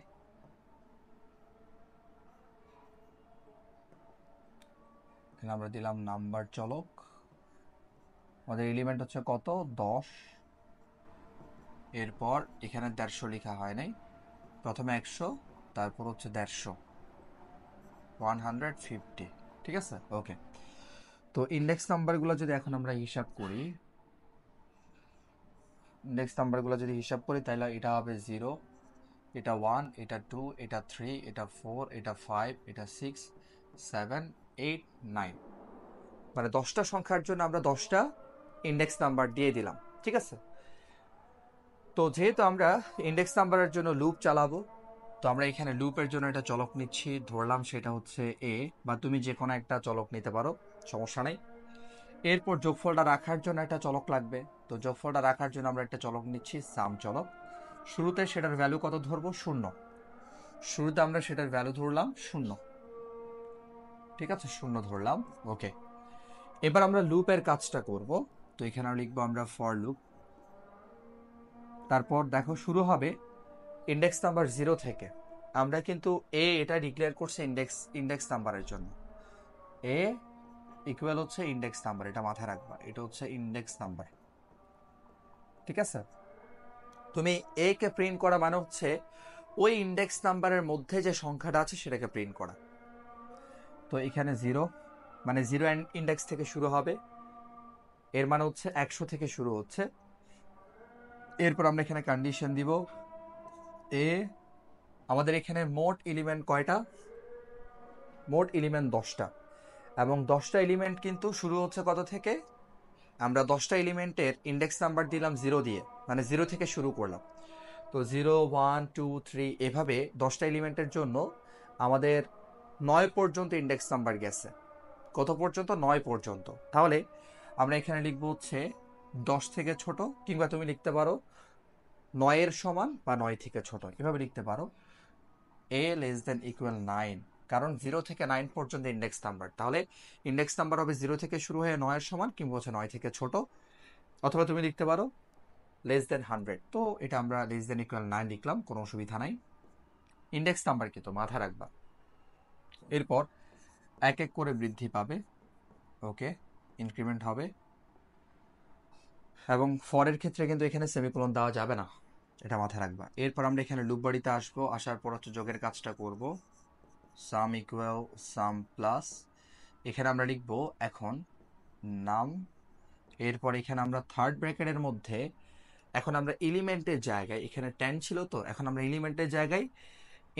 এখানে আমরা দিলাম নাম্বার চলক, আমাদের এলিমেন্ট হচ্ছে কত, 10। এরপর এখানে 150 লেখা হয় নাই, প্রথমে 100, তারপর হচ্ছে 150, 150। ঠিক আছে, ওকে। তো ইন্ডেক্স নাম্বারগুলো যদি এখন আমরা হিসাব করি, তাহলে এটা হবে 0, এটা 1, এটা 2, এটা 3, এটা 4, এটা 5, এটা 6, 7, 8, 9। মানে 10টা সংখ্যার জন্য আমরা 10টা ইন্ডেক্স নাম্বার দিয়ে দিলাম। ঠিক আছে, তো যেহেতু আমরা ইন্ডেক্স নাম্বারের জন্য লুপ চালাবো, তো আমরা এখানে লুপের জন্য একটা চলক নিচ্ছি, ধরলাম সেটা হচ্ছে এ, বা তুমি যে কোনো একটা চলক নিতে পারো, সমস্যা নেই। এরপর যোগফলটা রাখার জন্য একটা চলক লাগবে, তো যোগফলটা রাখার জন্য আমরা একটা চলক নিচ্ছি সাম চলক। শুরুতে সেটার ভ্যালু কত ধরবো? 0। শুরুতে আমরা সেটার ভ্যালু ধরলাম 0, ঠিক আছে, 0 ধরলাম। ওকে, এবার আমরা লুপের কাজটা করব। তো এখানে লিখবো আমরা ফর লুপ। তারপর দেখো শুরু হবে ইন্ডেক্স নাম্বার 0 থেকে। আমরা কিন্তু এটা ডিক্লেয়ার করছে ইন্ডেক্স নাম্বারের জন্য। এ ইকুয়াল হচ্ছে ইন্ডেক্স নাম্বার, এটা মাথায় রাখবা, এটা হচ্ছে ইন্ডেক্স নাম্বার, ঠিক আছে। তুমি এ কে প্রিন্ট করা মানে হচ্ছে ওই ইন্ডেক্স নাম্বারের মধ্যে যে সংখ্যাটা আছে সেটাকে প্রিন্ট করা। তো এখানে 0 মানে 0 ইন্ডেক্স থেকে শুরু হবে, এর মানে হচ্ছে 100 থেকে শুরু হচ্ছে। এরপর আমরা এখানে কন্ডিশন দিব এ, আমাদের এখানে মোট এলিমেন্ট কয়টা? মোট এলিমেন্ট 10টা, এবং 10টা এলিমেন্ট কিন্তু শুরু হচ্ছে কত থেকে? আমরা 10টা এলিমেন্টের ইন্ডেক্স নাম্বার দিলাম 0 দিয়ে, মানে 0 থেকে শুরু করলাম। তো 0, 1, 2, 3 এভাবে 10টা এলিমেন্টের জন্য আমাদের 9 পর্যন্ত ইন্ডেক্স নাম্বার গেছে। কত পর্যন্ত? 9 পর্যন্ত। তাহলে আমরা এখানে লিখবো হচ্ছে 10 থেকে ছোট, কিংবা তুমি লিখতে পারো 9 এর সমান বা 9 থেকে ছোট, এভাবে লিখতে পারো এ লেস দেন ইকুয়াল 9, কারণ 0 থেকে 9 পর্যন্ত ইন্ডেক্স নাম্বার। তাহলে ইন্ডেক্স নাম্বার হবে 0 থেকে শুরু হয়ে 9 এর সমান, কিংবা হচ্ছে 9 থেকে ছোট। অথবা তুমি লিখতে পারো লেস দেন 100। তো এটা আমরা লেস দেন ইকুয়াল 9 লিখলাম, কোনো অসুবিধা নাই। ইন্ডেক্স নাম্বার কিন্তু মাথায় রাখবা। এরপর এক এক করে বৃদ্ধি পাবে, ওকে, ইনক্রিমেন্ট হবে। এবং ফরের ক্ষেত্রে কিন্তু এখানে সেমিকোলন দেওয়া যাবে না, এটা মাথায় রাখবা। এরপর আমরা এখানে লুপ বাড়িতে আসবো, আসার পর হচ্ছে যোগের কাজটা করব। সাম ইকুয়াল সাম প্লাস, এখানে আমরা লিখব এখন নাম। এরপর এখানে আমরা থার্ড ব্র্যাকেটের মধ্যে এখন আমরা এলিমেন্টের জায়গায়, এখানে 10 ছিল, তো এখন আমরা এলিমেন্টের জায়গায়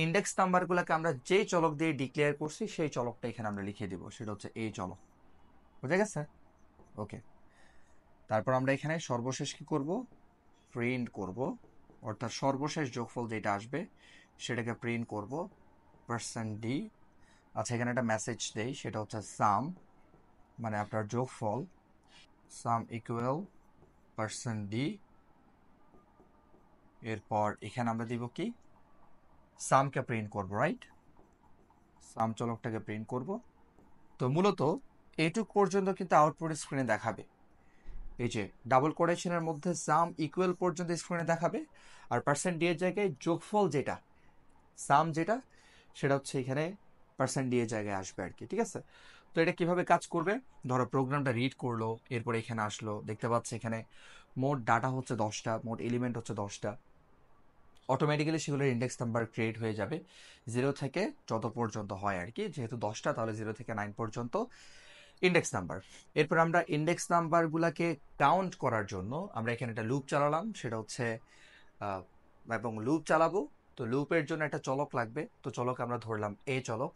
ইন্ডেক্স নাম্বারগুলোকে আমরা যেই চলক দিয়ে ডিক্লেয়ার করছি সেই চলকটা এখানে আমরা লিখে দিব, সেটা হচ্ছে এই চলক। বুঝা গেছে? ওকে, তারপর আমরা এখানে সর্বশেষ কি করব? প্রিন্ট করব, অর্থাৎ সর্বশেষ যোগফল যেটা আসবে সেটাকে প্রিন্ট করব, %d। আচ্ছা, এখানে একটা মেসেজ দেই, সেটা হচ্ছে সাম, মানে আপনার যোগফল, সাম ইকুয়াল %d। এরপর এখানে আমরা দিব কি? সামকে প্রিন্ট করব, রাইট? সাম চলকটাকে প্রিন্ট করব। তো মূলত এইটুক পর্যন্ত কিন্তু আউটপুট স্ক্রিনে দেখাবে, এই যে ডাবল কোটেশনের মধ্যে সাম ইকুয়াল পর্যন্ত স্ক্রিনে দেখাবে, আর %d এর জায়গায় যোগফল যেটা, সাম যেটা, সেটা হচ্ছে এখানে %d এর জায়গায় আসবে আর কি, ঠিক আছে। তো এটা কিভাবে কাজ করবে? ধরো প্রোগ্রামটা রিড করলো, এরপর এখানে আসলো, দেখতে পাচ্ছে এখানে মোট ডাটা হচ্ছে 10টা, মোট এলিমেন্ট হচ্ছে 10টা। অটোমেটিক্যালি সেগুলোর ইন্ডেক্স নাম্বার ক্রিয়েট হয়ে যাবে 0 থেকে যত পর্যন্ত হয় আর কি, যেহেতু 10টা, তাহলে 0 থেকে 9 পর্যন্ত ইন্ডেক্স নাম্বার। এরপর আমরা ইন্ডেক্স নাম্বারগুলোকে কাউন্ট করার জন্য আমরা এখানে একটা লুপ চালালাম, সেটা হচ্ছে এবং লুপ চালাবো। তো লুপের জন্য একটা চলক লাগবে, তো চলক আমরা ধরলাম এ চলক।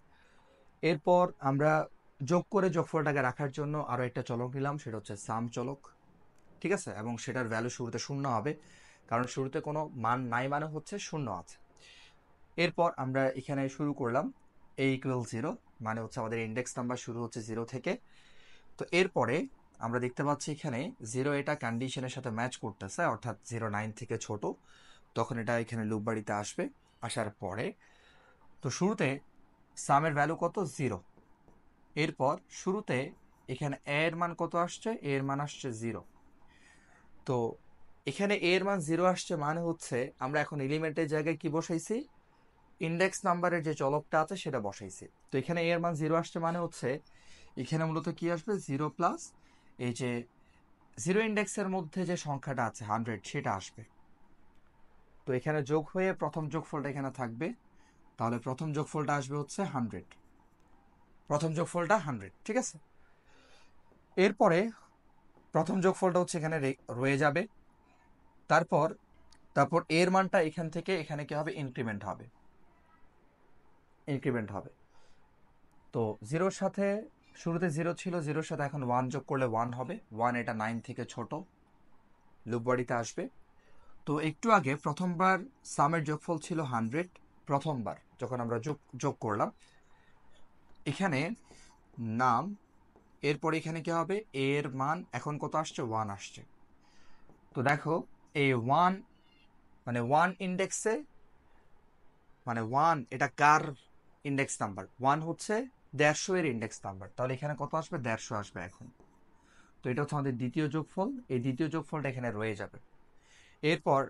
এরপর আমরা যোগ করে যোগফলটাকে রাখার জন্য আরও একটা চলক নিলাম, সেটা হচ্ছে সাম চলক, ঠিক আছে, এবং সেটার ভ্যালু শুরুতে 0 হবে, কারণ শুরুতে কোনো মান নাই, মানে হচ্ছে 0 আছে। এরপর আমরা এখানে শুরু করলাম এ ইকুয়াল 0, মানে হচ্ছে আমাদের ইন্ডেক্স নাম্বার শুরু হচ্ছে 0 থেকে। তো এরপরে আমরা দেখতে পাচ্ছি এখানে 0 এটা কন্ডিশনের সাথে ম্যাচ করতেছে, অর্থাৎ 0 9 থেকে ছোট, তখন এটা এখানে লুপ বাড়িতে আসবে। আসার পরে তো শুরুতে সামের ভ্যালু কত? 0। এরপর শুরুতে এখানে এর মান কত আসছে? এর মান আসছে 0। তো এখানে এর মান 0 আসছে, মানে হচ্ছে আমরা এখন এলিমেন্টের জায়গায় কি বসাইছি? ইন্ডেক্স নাম্বারের যে চলকটা আছে সেটা বসাইছি। তো এখানে এর মান 0 আসছে, মানে হচ্ছে এখানে মূলত কি আসবে? 0 প্লাস এই যে 0 ইন্ডেক্সের মধ্যে যে সংখ্যাটা আছে 100, সেটা আসবে। তো এখানে যোগ হয়ে প্রথম যোগফলটা এখানে থাকবে, তাহলে প্রথম যোগফলটা আসবে হচ্ছে 100, প্রথম যোগফলটা 100, ঠিক আছে। এরপরে প্রথম যোগফলটা হচ্ছে এখানে রয়ে যাবে। তারপর তারপর এর মানটা এখান থেকে এখানে কি হবে? ইনক্রিমেন্ট হবে, ইনক্রিমেন্ট হবে। তো 0-র সাথে শুরুতে 0 ছিল, 0-র সাথে এখন 1 যোগ করলে 1 হবে, 1 এটা 9 থেকে ছোট, লুপ বাড়িতে আসবে। তো একটু আগে প্রথমবার সামের যোগফল ছিল 100, প্রথমবার যখন আমরা যোগ যোগ করলাম, এখানে নাম, এরপর এখানে কি হবে, এর মান এখন কত আসছে, 1 আসছে। তো দেখো এই 1 মানে 1 ইন্ডেক্সে, মানে 1 এটা কার ইন্ডেক্স নাম্বার, 1 হচ্ছে 150 এর ইন্ডেক্স নাম্বার, তাহলে এখানে কত আসবে, 150 আসবে এখন। তো এটা হচ্ছে আমাদের দ্বিতীয় যোগফল, এই দ্বিতীয় যোগফলটা এখানে রয়ে যাবে। এরপর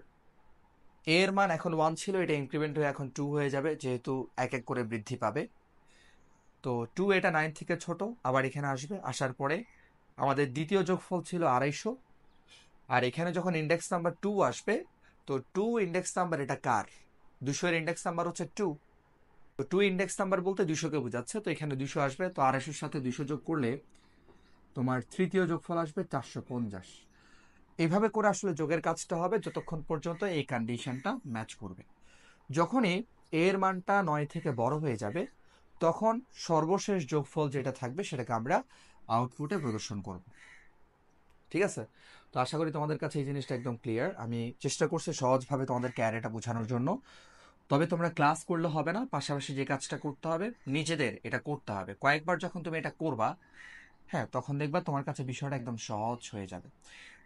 এর মান এখন 1 ছিল, এটা ইনক্রিমেন্ট হয়ে এখন 2 হয়ে যাবে, যেহেতু এক এক করে বৃদ্ধি পাবে। তো 2 এটা 9 থেকে ছোট, আবার এখানে আসবে, আসার পরে আমাদের দ্বিতীয় যোগফল ছিল 250, আর এখানে যখন ইন্ডেক্স নাম্বার 2 আসবে, তো 2 ইন্ডেক্স নাম্বার এটা কার, 200 এর ইন্ডেক্স নাম্বার হচ্ছে 2, তো 2 ইন্ডেক্স নাম্বার বলতে 200কে বোঝাচ্ছে, তো এখানে 200 আসবে। তো 250-এর সাথে 200 যোগ করলে তোমার তৃতীয় যোগফল আসবে 450। এইভাবে করে আসলে যোগের কাজটা হবে যতক্ষণ পর্যন্ত এই কন্ডিশনটা ম্যাচ করবে। যখনই এর মানটা 9 থেকে বড় হয়ে যাবে, তখন সর্বশেষ যোগফল যেটা থাকবে সেটাকে আমরা আউটপুটে প্রদর্শন করব। ঠিক আছে? তো আশা করি তোমাদের কাছে এই জিনিসটা একদম ক্লিয়ার। আমি চেষ্টা করছি সহজভাবে তোমাদেরকে অ্যারেটা বোঝানোর জন্য। তবে তোমরা ক্লাস করলে হবে না, পাশাপাশি যে কাজটা করতে হবে নিজেদের এটা করতে হবে। কয়েকবার যখন তুমি এটা করবা, হ্যাঁ, তখন দেখবা তোমার কাছে বিষয়টা একদম সহজ হয়ে যাবে।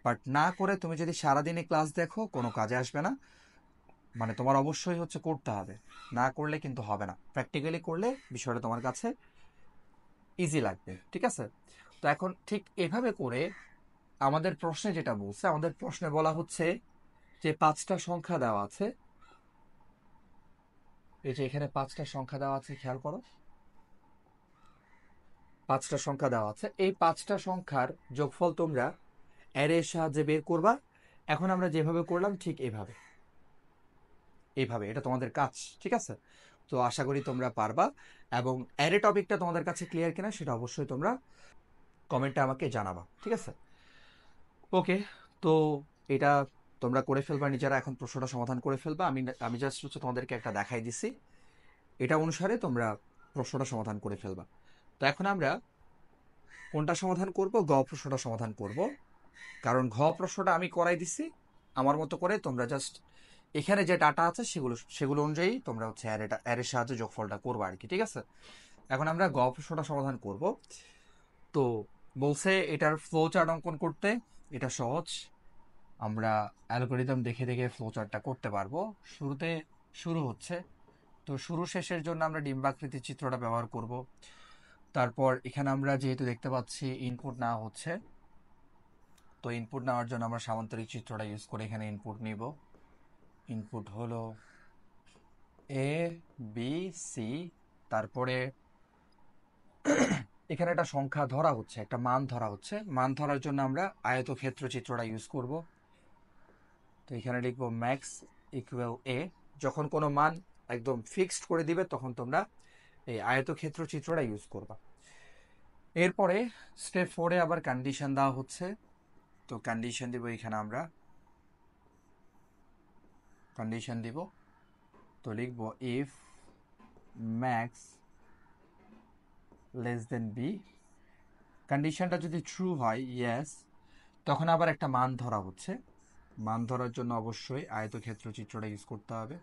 বাট না করে তুমি যদি সারাদিনে ক্লাস দেখো, কোনো কাজে আসবে না। মানে তোমার অবশ্যই হচ্ছে করতে হবে, না করলে কিন্তু হবে না। প্র্যাকটিক্যালি করলে বিষয়টা তোমার কাছে ইজি লাগবে। ঠিক আছে? তো এখন ঠিক এভাবে করে আমাদের প্রশ্নে যেটা বলছে, আমাদের প্রশ্নে বলা হচ্ছে যে 5টা সংখ্যা দেওয়া আছে, এই যে এখানে 5টা সংখ্যা দেওয়া আছে, খেয়াল করো, 5টা সংখ্যা দেওয়া আছে। এই 5টা সংখ্যার যোগফল তোমরা অ্যারের সাহায্যে বের করবা। এখন আমরা যেভাবে করলাম ঠিক এভাবে, এইভাবে, এটা তোমাদের কাজ। ঠিক আছে? তো আশা করি তোমরা পারবা, এবং অ্যারে টপিকটা তোমাদের কাছে ক্লিয়ার কিনা সেটা অবশ্যই তোমরা কমেন্টে আমাকে জানাবা। ঠিক আছে? ওকে, তো এটা তোমরা করে ফেলবা নিজেরা, এখন প্রশ্নটা সমাধান করে ফেলবা। আমি আমি জাস্ট হচ্ছে তোমাদেরকে একটা দেখাই দিছি, এটা অনুসারে তোমরা প্রশ্নটা সমাধান করে ফেলবা। তো এখন আমরা কোনটা সমাধান করব, গ প্রশ্নটা সমাধান করব, কারণ ঘ প্রশ্নটা আমি করাই দিছি আমার মতো করে। তোমরা জাস্ট এখানে যে ডাটা আছে সেগুলো সেগুলো অনুযায়ী তোমরা হচ্ছে অ্যারের সাহায্যে যোগফলটা করবো আর কি। ঠিক আছে? এখন আমরা গ প্রশ্নটা সমাধান করব। তো বলছে এটার ফ্লো চার্ট অঙ্কন করতে, এটা সহজ, আমরা অ্যালগোরিদম দেখে দেখে ফ্লো চার্টটা করতে পারবো। শুরুতে শুরু হচ্ছে, তো শুরু শেষের জন্য আমরা ডিম্বাকৃতির চিত্রটা ব্যবহার করব। তারপর এখানে আমরা যেহেতু দেখতে পাচ্ছি ইনপুট নেওয়া হচ্ছে, তো ইনপুট নেওয়ার জন্য আমরা সামান্তরিক চিত্রটা ইউজ করে এখানে ইনপুট নিব। ইনপুট হলো এ বি সি, তারপরে এখানে একটা সংখ্যা ধরা হচ্ছে, একটা মান ধরা হচ্ছে। মান ধরার জন্য আমরা আয়তক্ষেত্র চিত্রটা ইউজ করব। তো এখানে লিখবো ম্যাক্স ইকুয়াল এ। যখন কোনো মান একদম ফিক্সড করে দিবে তখন তোমরা এই আয়তক্ষেত্র চিত্রটা ইউজ করবা। এরপরে স্টেপ 4-এ আবার কন্ডিশন দেওয়া হচ্ছে, তো কন্ডিশন দিব, এখানে আমরা কন্ডিশন দিব। তো লিখবো if max less than B, কন্ডিশনটা যদি ট্রু হয়, ইয়েস, তখন আবার একটা মান ধরা হচ্ছে। মান ধরার জন্য অবশ্যই আয়তক্ষেত্র চিত্রটা ইউজ করতে হবে।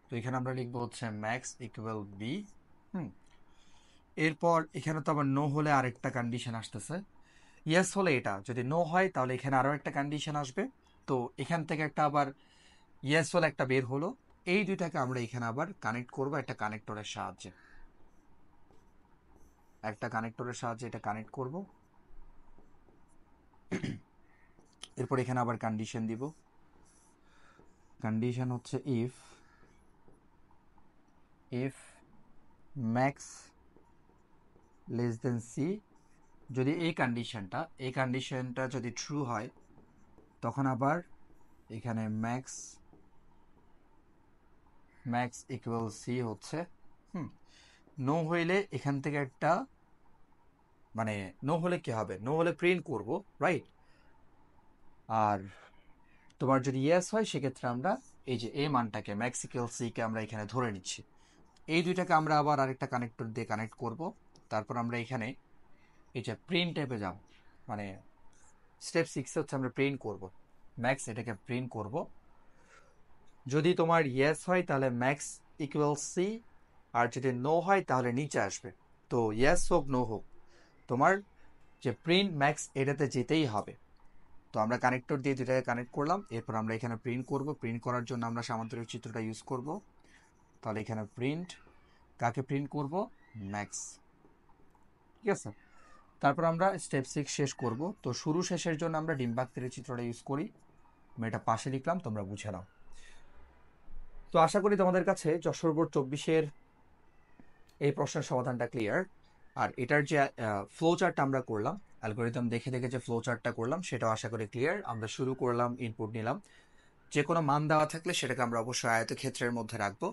তো এখানে আমরা লিখবো হচ্ছে ম্যাক্স ইকুয়াল বি। এরপর এখানে তো আবার নো হলে আরেকটা কন্ডিশন আসতেছে, ইয়েস হলে এটা, যদি নো হয় তাহলে এখানে আরও একটা কন্ডিশন আসবে। তো এখান থেকে একটা আবার ইয়েস হলে একটা বের হলো, এই দুইটাকে আমরা এখানে আবার কানেক্ট করব একটা কানেক্টরের সাহায্যে, একটা কানেক্টরের সাহায্যে এটা কানেক্ট করব। এরপর এখানে আবার কন্ডিশন দিব, কন্ডিশন হচ্ছে if if max less than C, যদি এই কন্ডিশনটা যদি ট্রু হয়, তখন আবার এখানে ম্যাক্স ইকুয়াল সি হচ্ছে। নো হইলে এখান থেকে একটা, মানে নো হলে কি হবে, নো হলে প্রিন্ট করব, রাইট? আর তোমার যদি ইয়েস হয় সেক্ষেত্রে আমরা এই যে এ মানটাকে, ম্যাক্স ইকুয়াল সি কে আমরা এখানে ধরে নিচ্ছি। এই দুইটাকে আমরা আবার আরেকটা কানেক্টর দিয়ে কানেক্ট করব। তারপর আমরা এখানে এই যে প্রিন্ট টাইপে যাব, মানে স্টেপ 6-এ হচ্ছে আমরা প্রিন্ট করব, ম্যাক্স এটাকে প্রিন্ট করব। যদি তোমার ইয়েস হয় তাহলে ম্যাক্স ইকুয়াল সি, আর যদি নো হয় তাহলে নিচে আসবে। তো ইয়েস হোক নো হোক, তোমার যে প্রিন্ট ম্যাক্স এটাতে যেতেই হবে। তো আমরা কানেক্টর দিয়ে দুটাকে কানেক্ট করলাম, এরপর আমরা এখানে প্রিন্ট করব। প্রিন্ট করার জন্য আমরা সামান্তরিক চিত্রটা ইউজ করব। তাহলে এখানে প্রিন্ট, কাকে প্রিন্ট করব? ম্যাক্স। ঠিক আছে, তারপর আমরা স্টেপ 6 শেষ করব। তো শুরু শেষের জন্য আমরা ডিম্বাকৃতির চিত্রটা ইউজ করি। আমি এটা পাশে লিখলাম, তোমরা বুঝে নাও। তো আশা করি তোমাদের কাছে যশোর বোর্ড 24-এর এই প্রশ্নের সমাধানটা ক্লিয়ার। আর এটার যে ফ্লো চার্টটা আমরা করলাম, অ্যালগোরিদম দেখে দেখে যে ফ্লো চার্টটা করলাম, সেটাও আশা করি ক্লিয়ার। আমরা শুরু করলাম, ইনপুট নিলাম, যে কোনো মান দেওয়া থাকলে সেটাকে আমরা অবশ্যই আয়তক্ষেত্রের মধ্যে রাখবো।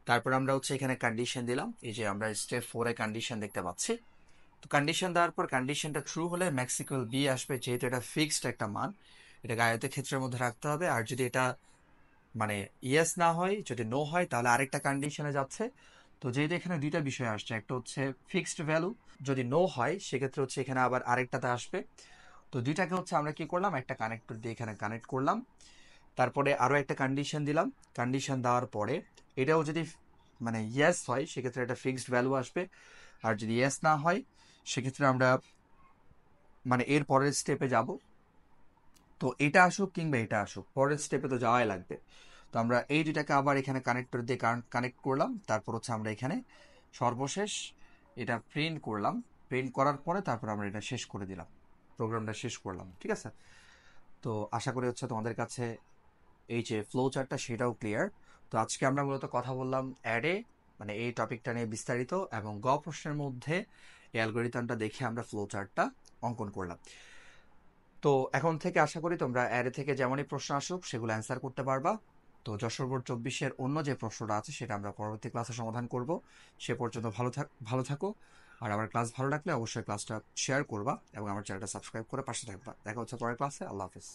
তারপর আমরা হচ্ছে এখানে কন্ডিশন দিলাম, এই যে আমরা স্টেপ 4-এ কন্ডিশন দেখতে পাচ্ছি। তো কন্ডিশন দেওয়ার পর কন্ডিশনটা ট্রু হলে ম্যাক্স ইকুয়াল বি আসবে, যেহেতু এটা ফিক্সড একটা মান, এটাকে আয়তক্ষেত্রের মধ্যে রাখতে হবে। আর যদি এটা মানে ইয়েস না হয়, যদি নো হয়, তাহলে আরেকটা কন্ডিশনে যাচ্ছে। তো যেহেতু এখানে দুইটা বিষয় আসছে, একটা হচ্ছে ফিক্সড ভ্যালু, যদি নো হয় সেক্ষেত্রে হচ্ছে এখানে আবার আরেকটাতে আসবে। তো দুইটাকে হচ্ছে আমরা কি করলাম, একটা কানেক্টর দিয়ে এখানে কানেক্ট করলাম। তারপরে আরও একটা কন্ডিশন দিলাম। কন্ডিশন দেওয়ার পরে এটাও যদি মানে ইয়েস হয় সেক্ষেত্রে একটা ফিক্সড ভ্যালু আসবে, আর যদি ইয়েস না হয় সেক্ষেত্রে আমরা মানে এর পরের স্টেপে যাব। তো এটা আসুক কিংবা এটা আসুক, পরের স্টেপে তো যাওয়াই লাগবে। তো আমরা এই দুটাকে আবার এখানে কানেক্টর দিয়ে কানেক্ট করলাম। তারপর হচ্ছে আমরা এখানে সর্বশেষ এটা প্রিন্ট করলাম। প্রিন্ট করার পরে তারপর আমরা এটা শেষ করে দিলাম, প্রোগ্রামটা শেষ করলাম। ঠিক আছে, তো আশা করি হচ্ছে তোমাদের কাছে এই যে ফ্লো চার্টটা সেটাও ক্লিয়ার। তো আজকে আমরা মূলত কথা বললাম অ্যাডে, মানে এই টপিকটা নিয়ে বিস্তারিত, এবং গ প্রশ্নের মধ্যে এই অ্যালগোরিদমটা দেখে আমরা ফ্লো চার্টটা অঙ্কন করলাম। তো এখন থেকে আশা করি তোমরা অ্যারে থেকে যেমনই প্রশ্ন আসুক সেগুলো অ্যান্সার করতে পারবা। তো যশোর বোর্ড 24-এর অন্য যে প্রশ্নটা আছে সেটা আমরা পরবর্তী ক্লাসে সমাধান করব। সে পর্যন্ত ভালো থাকো। আর আমার ক্লাস ভালো লাগলে অবশ্যই ক্লাসটা শেয়ার করবা এবং আমার চ্যানেলটা সাবস্ক্রাইব করে পাশে থাকবা। দেখা হচ্ছে পরের ক্লাসে। আল্লাহ হাফিজ।